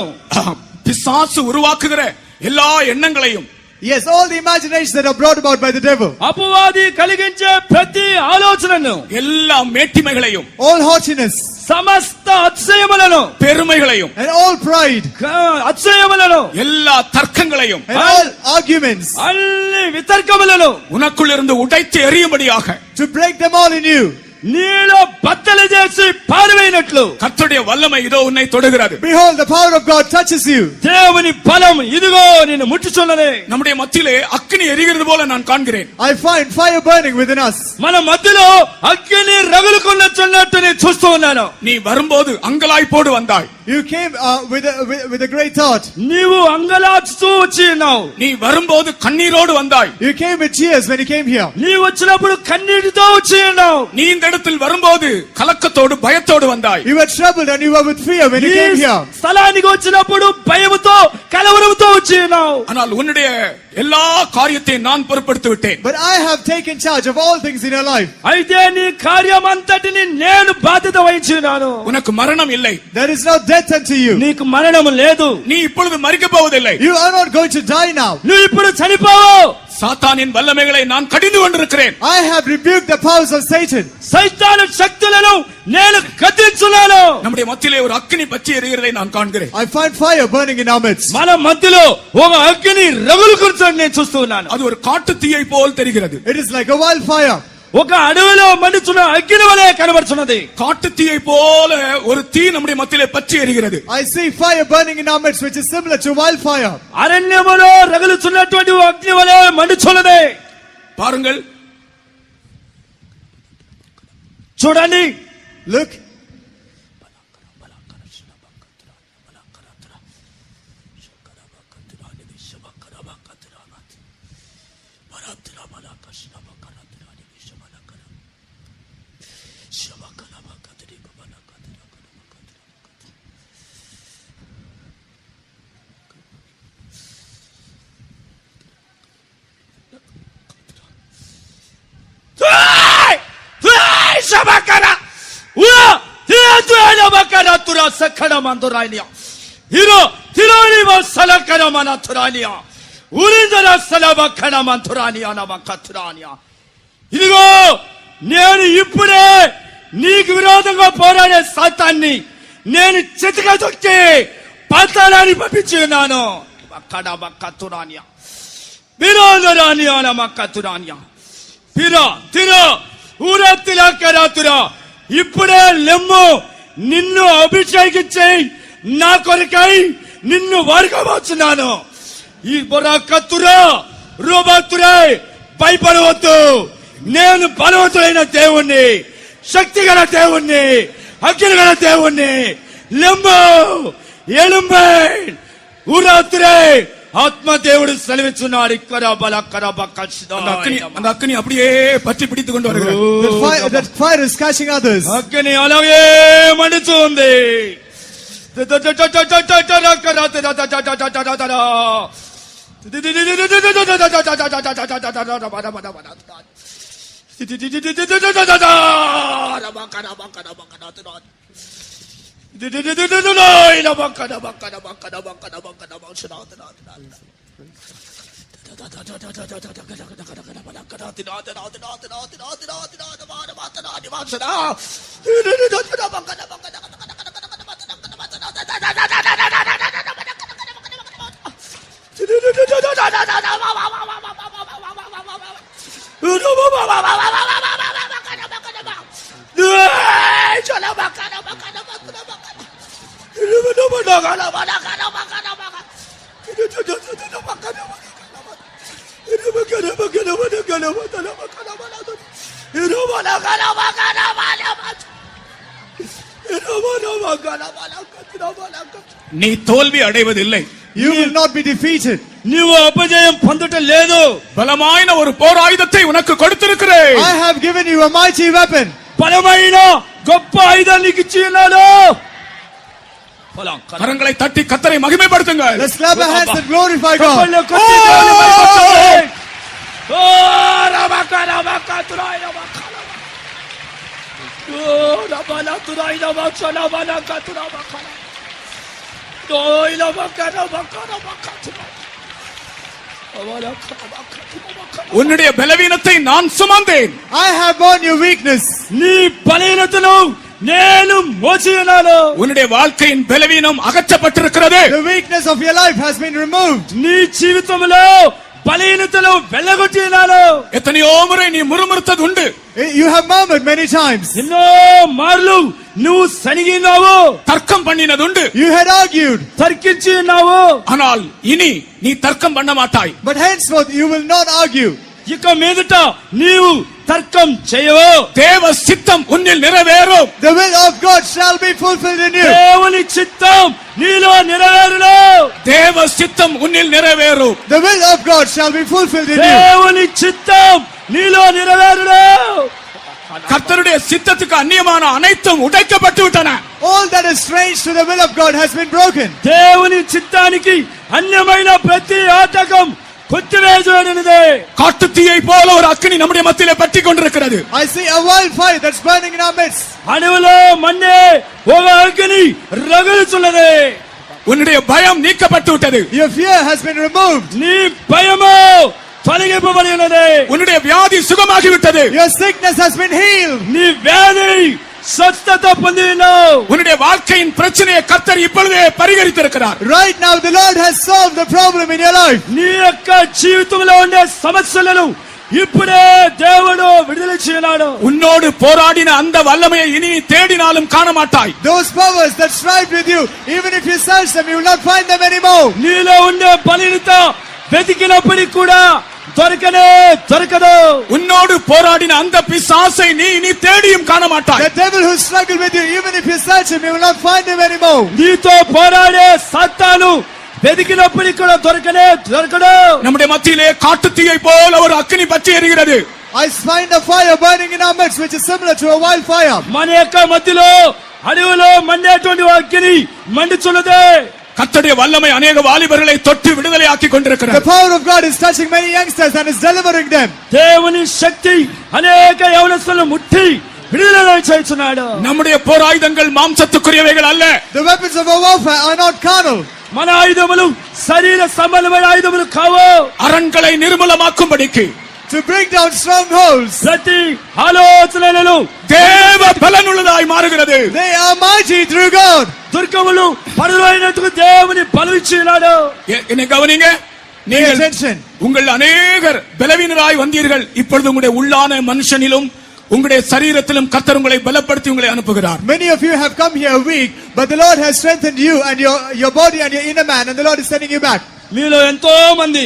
பிசாசு உருவாக்குகிற எல்லா எண்ணங்களையும், Yes, all the imaginations that are brought about by the devil, అపవాది కలిగించే ప్రతి ఆలోచనను, எல்லா மேட்டிமைகளையும், all haughtiness సమస్త అతిశయములను, பெருமைகளையும், and all pride అతిశయములను, எல்லா தர்க்கங்களையும், and all arguments, అన్ని వితర్కములను உனக்குள் இருந்து உடைத்து எறியும்படியாக to break them all in you, నీలో బద్దలు చేసి పారివేయనట్లు கர்த்தருடைய வல்லமை இதோ உன்னை தொடுகிறது. behold, the power of God touches you. దేవుని బలం ఇదిగో నిన్ను ముట్టుచున్నది. நம்முடைய மத்தியிலே அக்கினி எரிகிறது போல நான் காண்கிறேன். I find fire burning within us. మన మధ్యలో అగ్ని రగులుకున్నట్టు నేను చూస్తూ ఉన్నాను. நீ வரும்போது அங்கலாய்ப்போடு வந்தாய். You came with a great thought. నీవు అంగలార్చుతూ వచ్చి ఉన్నావు. நீ வரும்போது கண்ணீரோடு வந்தாய். You came with tears when you came here. నీవు వచ్చినప్పుడు కన్నీటితో వచ్చి ఉన్నావు. நீ இந்த இடத்தில் வரும்போது கலக்கத்தோடு பயத்தோடு வந்தாய். You were troubled and you were with fear when you came here. స్థలానికి వచ్చినప్పుడు భయముతో కలవరముతో వచ్చి ఉన్నావు. ஆனால் உன்னுடைய எல்லா காரியத்தையும் நான் பொறுப்படுத்தி விட்டேன். But I have taken charge of all things in your life. అయితే నీ కార్యమంతటిని నేను బాధ్యత వహించున్నాను. உனக்கு மரணம் இல்லை. There is no death unto you. నీకు మరణము లేదు. நீ இப்பொழுது மரிக்க போவதில்லை. You are not going to die now. నువ్వు ఇప్పుడు చనిపోవు. சாத்தானின் வல்லமைகளை நான் கடிந்து கொண்டிருக்கிறேன். I have rebuked the powers of Satan. సైతాను శక్తులను నేను గద్దించున్నాను. நம்முடைய மத்தியிலே ஒரு அக்கினி பற்றி எரிகிறதை நான் காண்கிறேன். I find fire burning in our midst. మన మధ్యలో ఒక అగ్ని రగులుకుంటున్నట్టు నేను చూస్తున్నాను. அது ஒரு காட்டு தீயை போல் தெரிகிறது. It is like a wildfire. ఒక అడవిలో మండుచున్న అగ్ని వలె కనబడుచున్నది. காட்டு தீயை போல ஒரு தீ நம்முடைய மத்தியிலே பற்றி எரிகிறது. I see fire burning in our midst, which is similar to wildfire. అరణ్యములో రగులుచున్నటువంటి అగ్ని వలె మండుచున్నది. பாருங்கள், చూడండి. Look. Shabakara, Bakara Tura Sakara Mandorania, Hiro, Tironi was Salakara Manaturania, Urindara Salabakara Manturania, Navakatrania. Hiro, near Yupure, Nig Virodanga Porane Satani, near Chitikatoke, Patalani Papichunano, Bakada Bakaturania, Virodania, Namacaturania, Pira, Tiro. ఊరత్తిలా కరాతురా ఇప్పుడే లెమ్ము నిన్ను అభిషేకించి నా కొరకై నిన్ను వాడుకోవచ్చున్నాను. ఈ బొరకత్తురా రోబతురే భయపడవద్దు. నేను బలవంతుడైన దేవుణ్ణి, శక్తిగల దేవుణ్ణి, అగ్నిగల దేవుణ్ణి. లెమ్ము ఎలుంబై ఊరత్తురే ஆத்ம தேவடு செலவிச்சுனார். இக்கர பல கரபக்கஷ்டா. அந்த அக்கினி அப்படியே பற்றி பிடித்துக் கொண்டு வருகிறது. That fire is catching others. అగ్ని అలాగే మండుతుంది. நீ தோல்வி அடைவதில்லை. You will not be defeated. నీవు అపజయం పొందుట లేదు. பலமான ஒரு போர் ஆயுதத்தை உனக்கு கொடுத்திருக்கிறேன். I have given you a mighty weapon. బలమైన గొప్ప ఆయుధం నీకు ఇచ్చి ఉన్నాను. கரங்களை தட்டி கர்த்தரை மகிமைப்படுத்துங்கள். Let's clap our hands and glorify God. కప్పల్లో కొట్టి దేవుని మహిమపరచండి. ఓ రబకరా బకతురాయ బకరా. ఓ రబల తురాయ బచన బలకతురా బకరా. దోయిల బకరా బకరా బకతురా. உன்னுடைய பலவீனத்தை நான் சுமந்தேன். I have borne your weakness. నీ బలహీనతను నేను మోసి ఉన్నాను. உன்னுடைய வாழ்க்கையின் பலவீனம் அகற்றப்பட்டிருக்கிறது. The weakness of your life has been removed. నీ జీవితంలో బలహీనతలు వెళ్ళగొట్టి ఉన్నాను. எத்தனையோ முறை நீ முறுமுறுத்தது உண்டு. You have murmured many times. ఎన్నో మార్లు నువ్వు సనిగినావు. தர்க்கம் பண்ணினது உண்டு. You had argued. తర్కించి ఉన్నావు. ஆனால் இனி நீ தர்க்கம் பண்ண மாட்டாய். But henceforth you will not argue. ఇక మీదట నీవు తర్కం చేయవు. தேவ சித்தம் உன்னில் நிறைவேறும். The will of God shall be fulfilled in you. దేవుని చిత్తం నీలో నెరవేరును. தேவ சித்தம் உன்னில் நிறைவேறும். The will of God shall be fulfilled in you. దేవుని చిత్తం నీలో నెరవేరును. கர்த்தருடைய சித்தத்துக்கு அந்நியமான அனைத்தும் உடைக்கப்பட்டு விட்டன. All that is strange to the will of God has been broken. దేవుని చిత్తానికి అన్యమైన ప్రతి ఆటకం కొట్టివేయబడినది. காட்டுத்தீயை போல ஒரு அக்கினி நம்முடைய மத்தியிலே பற்றி கொண்டிருக்கிறது. I see a wildfire that's burning in our midst. అడవిలో మండే ఒక అగ్ని రగులుచున్నది. உன்னுடைய பயம் நீக்கப்பட்டு விட்டது. Your fear has been removed. నీ భయము తొలగింపబడి ఉన్నది. உன்னுடைய வியாதி சுகமாகி விட்டது. Your sickness has been healed. నీ వ్యాధి స్వస్థత పొందినావు. உன்னுடைய வாழ்க்கையின் பிரச்சனையை கர்த்தர் இப்பொழுதே பரிகரித்திருக்கிறார். Right now the Lord has solved the problem in your life. నీ యొక్క జీవితంలో ఉండే సమస్యలను ఇప్పుడే దేవుడు విడుదల చేయనాడు. உன்னோடு போராடின அந்த வல்லமையை இனி தேடினாலும் காண மாட்டாய். Those powers that strive with you, even if you search them, you will not find them anymore. నీలో ఉండే బలహీనత వెతికినప్పటికీ కూడా దొరకదు. உன்னோடு போராடின அந்த பிசாசை நீ இனி தேடியும் காண மாட்டாய். The devil who struggled with you, even if you search him, you will not find him anymore. నీతో పోరాడే సాతాను వెతికినప్పటికీ కూడా దొరకడు. நம்முடைய మధ్యలో காட்டுத்தீயை போல ஒரு அக்கினி பற்றி எரிகிறது. I find a fire burning in our midst, which is similar to a wildfire. మన యొక్క మధ్యలో అడవిలో మండేటువంటి అగ్ని మండుచున్నది. கர்த்தருடைய வல்லமை அநேக வாலிபர்களை தொட்டு விடுதலை ஆக்கி The கொண்டிருக்கிறது. power of God is touching many youngsters and is delivering them. దేవుని శక్తి అనేక యవనస్తులను ముట్టి విడుదల చేస్తున్నాడు. நம்முடைய போராயுதங்கள் மாம்சத்துக்குரியவைகள் அல்ல. The weapons of our warfare are not carnal. మన ఆయుధములు శరీర సంబంధమైన ఆయుధములు కావు. அரண்களை நிர்மூலமாக்கும்படிக்கு To bring down strongholds. ప్రతి ఆలోచనలను தேவ பலனுள்ளதாய் மாறுகிறது. They are mighty through God. దుర్గములు పరులైనట్టుకు దేవుని బలం ఇచ్చినాడు. என்னை கவனிங்க. Pay நீங்கள் attention. உங்கள் அநேகர் பலவீனராய் வந்தீர்கள். இப்பொழுது உங்களுடைய உள்ளான மனுஷனிலும் உங்களுடைய சரீரத்திலும் கர்த்தர் உங்களை பலப்படுத்தி உங்களை அனுப்புகிறார். Many of you have come here weak, but the Lord has strengthened you and your body and your inner man, and the Lord is sending you back. మీలో ఎంతో మంది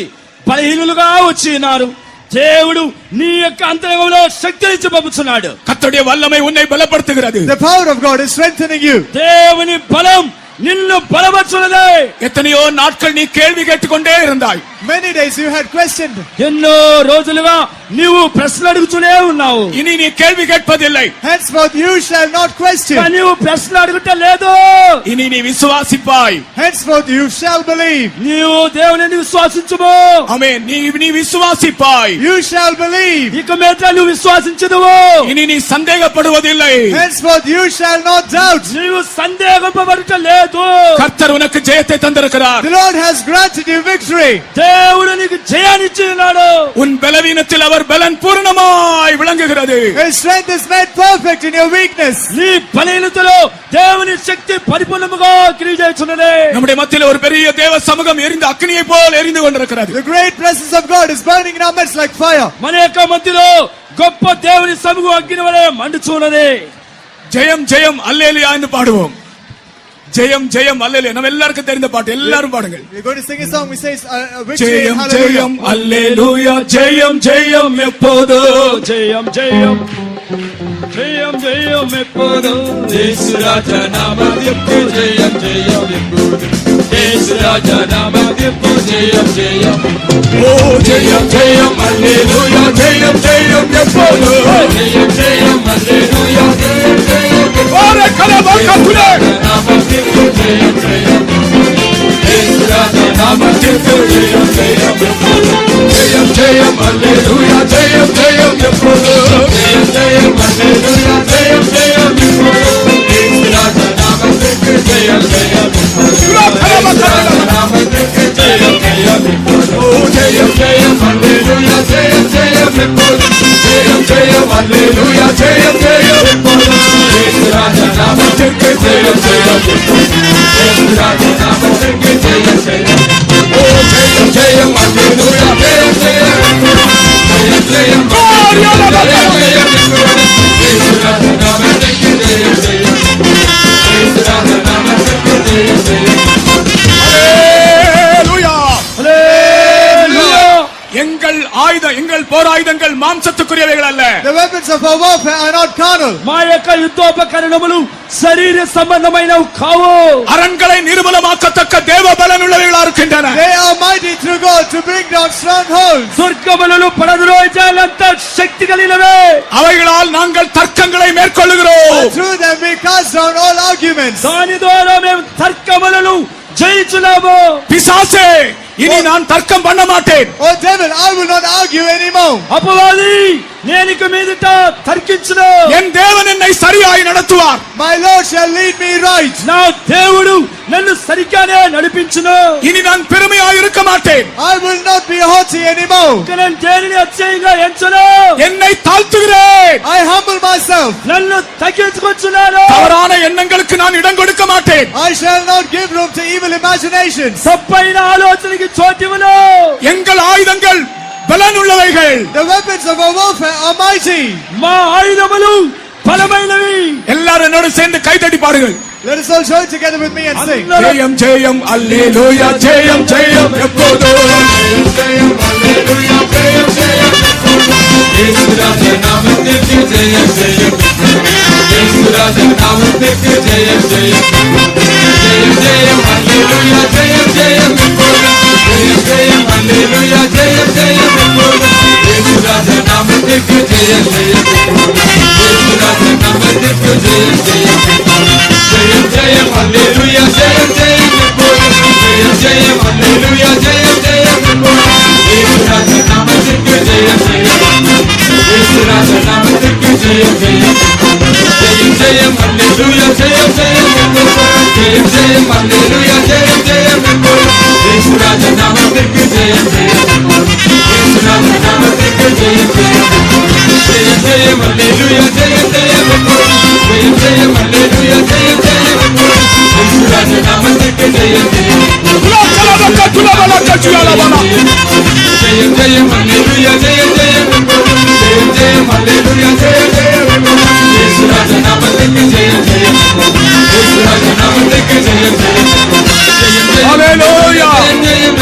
బలహీనులుగా వచ్చి ఉన్నారు. దేవుడు నీ యొక్క అంతరంగంలో శక్తినిచ్చి పంపుతున్నాడు. கர்த்தருடைய வல்லமை உன்னை பலப்படுத்துகிறது. The power of God is strengthening you. దేవుని బలం నిన్ను బలపరుచున్నది. எத்தனையோ நாட்கள் நீ கேள்வி கேட்டுக்கொண்டே இருந்தாய். Many days you had questioned. ఎన్నో రోజులుగా నీవు ప్రశ్నలు అడుగుతూనే ఉన్నావు. இனி நீ கேள்வி கேட்பதில்லை. Henceforth you shall not question. కానీ నీవు ప్రశ్నలు అడుగుట లేదు. இனி நீ விசுவாசிப்பாய். Henceforth you shall believe. నీవు దేవుని విశ్వాసించుము. ஆமென். நீ விசுவாசிப்பாய். You shall believe. ఇక మీదట నువ్వు విశ్వాసించదువు. இனி நீ சந்தேகப்படுவதில்லை. Henceforth you shall not doubt. నీవు సందేహపడుట లేదు. கர்த்தர் உனக்கு ஜெயத்தை தந்திருக்கிறார். The Lord has granted you victory. దేవుడు నీకు జయాన్ని ఇచ్చినాడు. உன் பலவீனத்தில் அவர் பலன் பூரணமாய் விளங்குகிறது. His strength is made perfect in your weakness. నీ బలహీనతలో దేవుని శక్తి పరిపూర్ణముగా క్రియచేస్తున్నది. நம்முடைய மத்தியில் ஒரு பெரிய தேவ சமூகம் எரிந்த அக்கினியை போல் எரிந்து கொண்டிருக்கிறது. The great presence of God is burning in our midst like fire. మన యొక్క మధ్యలో గొప్ప దేవుని సమూహం అగ్ని వలె మండుచున్నది. ஜெயம் ஜெயம் அல்லேலூயா என்று பாடுவோம். ஜெயம் ஜெயம் அல்லேலூயா. நம்ம எல்லாருக்கும் தெரிந்த பாட்டு, எல்லாரும் பாடுங்கள். We're going to sing a song which says victory and Jayam hallelujah. ஜெயம் அல்லேலூயா. ஜெயம் ஜெயம் எப்போதோ. జయం జయం జయం జయం ఎప్పుడు యేసు రాజా నామముకు జయం జయం ఎప్పుడు యేసు రాజా నామముకు జయం జయం ஓ ஜெயம் ஜெயம் அல்லேலூயா. ஜெயம் ஜெயம் எப்போதோ. జయం జయం హల్లెలూయా జయం జయం ஓரே கலபகத்துலே. నామముకు జయం జయం యేసు రాజా నామముకు జయం జయం జయం జయం హల్లెలూయా జయం జయం ఎప్పుడు జయం జయం హల్లెలూయా జయం జయం ఎప్పుడు యేసు రాజా నామముకు జయం జయం నామముకు జయం జయం ஓ ஜெயம் జయం హల్లెలూయా జయం జయం ఎప్పుడు జయం జయం హల్లెలూయా மாம்சத்துக்குரியவைகள் அல்ல. The weapons of our warfare are not carnal. మా యొక్క యుద్ధోపకరణములు శరీర సంబంధమైనవి కావు. அரண்களை நிர்மூலமாக்கத்தக்க தேவ பலன் உள்ளவைகளா இருக்கின்றன. They are mighty through God to bring down strongholds. దుర్గములను పడద్రోయించాలంత శక్తి కలిగినవే. அவைகளால் நாங்கள் தர்க்கங்களை மேற்கொள்ளுகிறோம். And through them we cast down all arguments. దాని ద్వారా మేము తర్కములను జయించున్నాము. பிசாசே, இனி நான் தர்க்கம் பண்ண மாட்டேன். Oh devil, I will not argue anymore. అపవాది, నేను ఇక మీదట తర్కించును. என் தேவன் என்னை சரியாய் நடத்துவார். My Lord shall lead me right. నా దేవుడు నన్ను సరిగ్గానే నడిపించును. இனி நான் பெருமையாய் இருக்க மாட்டேன். I will not be haughty anymore. ఇక నేను దేనిని అతిశయంగా ఎంచను. என்னை தாழ்த்துகிறேன். I humble myself. నన్ను తగ్గించుకొచ్చున్నాను. தவறான எண்ணங்களுக்கு நான் இடம் கொடுக்க மாட்டேன். I shall not give room to evil imaginations. తప్పైన ఆలోచనకి చోటివ్వను. எங்கள் ஆயுதங்கள் பலனுள்ளவைகள். The weapons of our warfare are mighty. మా ఆయుధములు బలమైనవి. எல்லாரும் என்னோட சேர்ந்து கைதட்டி பாடுங்கள். Let us all join together with me and sing. ஜெயம் ஜெயம் அல்லேலூயா, ஜெயம் ஜெயம் எப்போதும். ஜெயம் அல்லேலூயா ஜெயம் ஜெயம் இயேசுராஜ நாமத்திற்கு ஜெயம் ஜெயம் இயேசுராஜ நாமத்திற்கு ஜெயம் ஜெயம் ஜெயம் ஜெயம் அல்லேலூயா ஜெயம் ஜெயம் ஜெயம் ஜெயம் அல்லேலூயா ஜெயம் ஜெயம் இயேசுராஜ நாமத்திற்கு ஜெயம் ஜெயம் இயேசுராஜ நாமத்திற்கு ஜெயம் ஜெயம் ஜெயம் ஜெயம் அல்லேலூயா ஜெயம் ஜெயம் ஜெயம் ஜெயம் அல்லேலூயா ஜெயம் ஜெயம் இயேசுராஜ நாமத்திற்கு ஜெயம் ஜெயம் இயேசுராஜ நாமத்திற்கு ஜெயம் ஜெயம் ஜெயம் ஜெயம் அல்லேலூயா ஜெயம் ஜெயம் ஜெயம் ஜெயம் அல்லேலூயா ஜெயம் ஜெயம் இயேசுராஜ நாமத்திற்கு ஜெயம் ஜெயம் இயேசுராஜ நாமத்திற்கு ஜெயம் ஜெயம் ஜெயம் ஜெயம் அல்லேலூயா ஜெயம் ஜெயம் ஜெயம் ஜெயம் அல்லேலூயா ஜெயம் ஜெயம் இயேசுராஜ நாமத்திற்கு ஜெயம் ஜெயம் துலபலக்க துலபலக்க ஜுயலபல. ஜெயம் ஜெயம் அல்லேலூயா ஜெயம் ஜெயம் ஜெயம் ஜெயம் அல்லேலூயா ஜெயம் ஜெயம் இயேசுராஜ நாமத்திற்கு ஜெயம் ஜெயம் இயேசுராஜ நாமத்திற்கு ஜெயம் ஜெயம் ஹalleluya. ஜெயம் ஜெயம்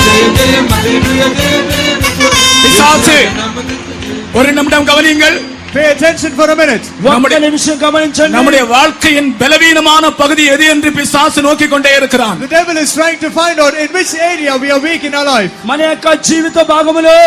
ஜெயம் ஜெயம் அல்லேலூயா ஜெயம் ஜெயம் பிசாசே, ஒரு நிமிடம் கவனியுங்கள். Pay attention for a minute. ఒక్క నిమిషం గమనించండి. நம்முடைய வாழ்க்கையின் பலவீனமான பகுதி எது என்று பிசாசு நோக்கிக் கொண்டே இருக்கிறான். The devil is trying to find out in which area we are weak in our life. మన యొక్క జీవిత భాగములో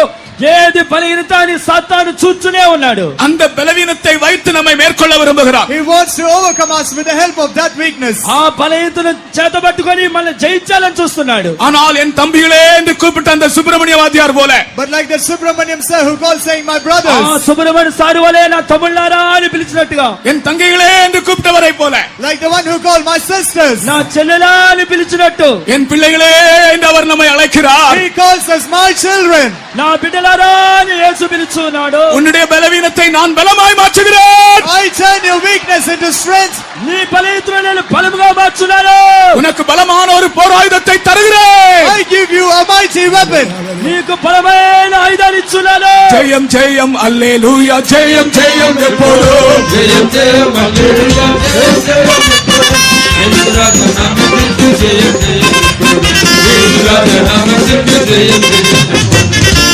ఏది బలహీనత అని సాతాను చూస్తూనే ఉన్నాడు. அந்த பலவீனத்தை வைத்து நம்மை மேற்கொள்ள விரும்புகிறான். He wants to overcome us with the help of that weakness. ఆ బలహీనతను చేతబట్టుకొని మనల్ని జయించాలని చూస్తున్నాడు. ஆனால் என் தம்பிகளே என்று கூப்பிட்ட அந்த சுப்பிரமணிய வாத்தியார் போல, But like that Subramaniam sir who called saying, my ఆ brothers. సుబ్రహ్మణ్య సారు వలె నా తమ్ముళ్ళారా అని పిలిచినట్టుగా, என் தங்கைகளே என்று கூப்பிட்டவரை போல, Like the one who called my sisters. నా చెల్లెలా అని పిలిచినట్టు, என் பிள்ளைகளே என்று அவர் நம்மை அழைக்கிறார். He calls us my children. నా బిడ్డలారా అని యేసు పిలుచున్నాడు. உன்னுடைய பலவீனத்தை நான் பலமாய் மாற்றுகிறேன். I turn your weakness into strength. నీ బలహీనతను నేను బలముగా మార్చున్నాను. உனக்கு பலமான ஒரு போராயுதத்தை தருகிறேன். I give you a mighty weapon. నీకు బలమైన ఆయుధాన్ని ఇచ్చున్నాను. ஜெயம் ஜெயம் அல்லேலூயா ஜெயம் ஜெயம் எப்போதும். ஜெயம் ஜெயம் அல்லேலூயா ஜெயம் ஜெயம் இயேசுராஜ நாமத்திற்கு ஜெயம் ஜெயம் இயேசுராஜ நாமத்திற்கு ஜெயம் ஜெயம்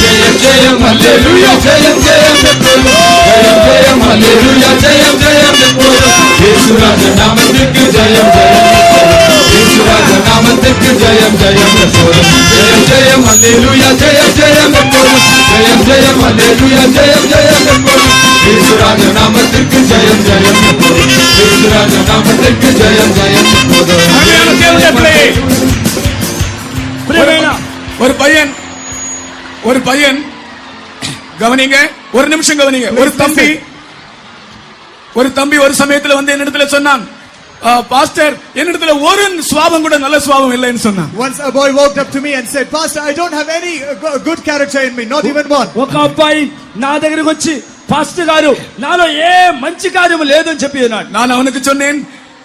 ஜெயம் ஜெயம் அல்லேலூயா ஜெயம் ஜெயம் ஜெயம் ஜெயம் அல்லேலூயா ஜெயம் ஜெயம் இயேசுராஜ நாமத்திற்கு ஜெயம் ஜெயம் இயேசுராஜ நாமத்திற்கு ஜெயம் ஜெயம் ஜெயம் ஜெயம் அல்லேலூயா ஜெயம் ஜெயம் ஜெயம் ஜெயம் அல்லேலூயா ஜெயம் ஜெயம் இயேசுராஜ நாமத்திற்கு ஜெயம் ஜெயம் இயேசுராஜ நாமத்திற்கு ஜெயம் ஜெயம் அருமையான தேவனுடைய பிள்ளையே, ప్రియమైన ஒரு பையன் கவனிங்க, ஒரு நிமிஷம் கவனிங்க. ஒரு தம்பி ஒரு சமயத்துல வந்து என்னிடத்துல சொன்னான், பாஸ்டர் என்னிடத்துல ஒரு சுவாபம் கூட நல்ல சுவாபம் இல்லைன்னு சொன்னான். Once a boy walked up to me and said, Pastor, I don't have any good character in me, not even one. ఒక అబ్బాయి నా దగ్గరికి వచ్చి, పాస్టర్ గారు నాలో ఏ మంచి కార్యము లేదని చెప్పి ఉన్నాడు. நான் அவனுக்கு சொன்னேன்,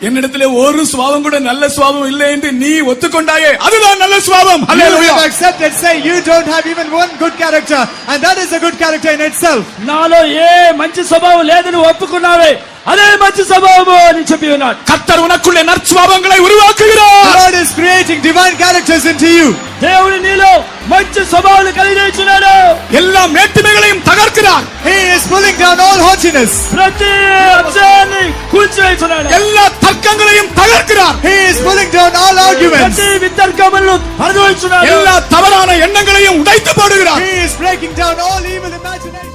என்னிடத்திலே ஒரு சுபாவம் கூட நல்ல சுபாவம் இல்லை என்று நீ ஒத்துக்கொண்டாயே அதுதான் நல்ல சுபாவம். You hallelujah. have accepted, say you don't have even one good character, and that is a good character in itself. నాలో ఏ మంచి స్వభావం లేదని ఒప్పుకున్నావే అదే మంచి స్వభావము అని చెప్పి ఉన్నాడు. கர்த்தர் உனக்குள்ளே நற்சுபாவங்களை உருவாக்குகிறார். The Lord is creating divine characters into you. దేవుడు నీలో మంచి స్వభావాలు కలిగించున్నాడు. எல்லா மேட்டுமைகளையும் தகர்க்கிறார். He is pulling down all haughtiness. ప్రతి అంశాన్ని కూల్చివేస్తున్నాడు. எல்லா தர்க்கங்களையும் தகர்க்கிறார். He is pulling down all arguments. ప్రతి వితర్కములను పడదోయించున్నాడు. எல்லா தவறான எண்ணங்களையும் உடைத்து போடுகிறார். He is breaking down all evil imaginations.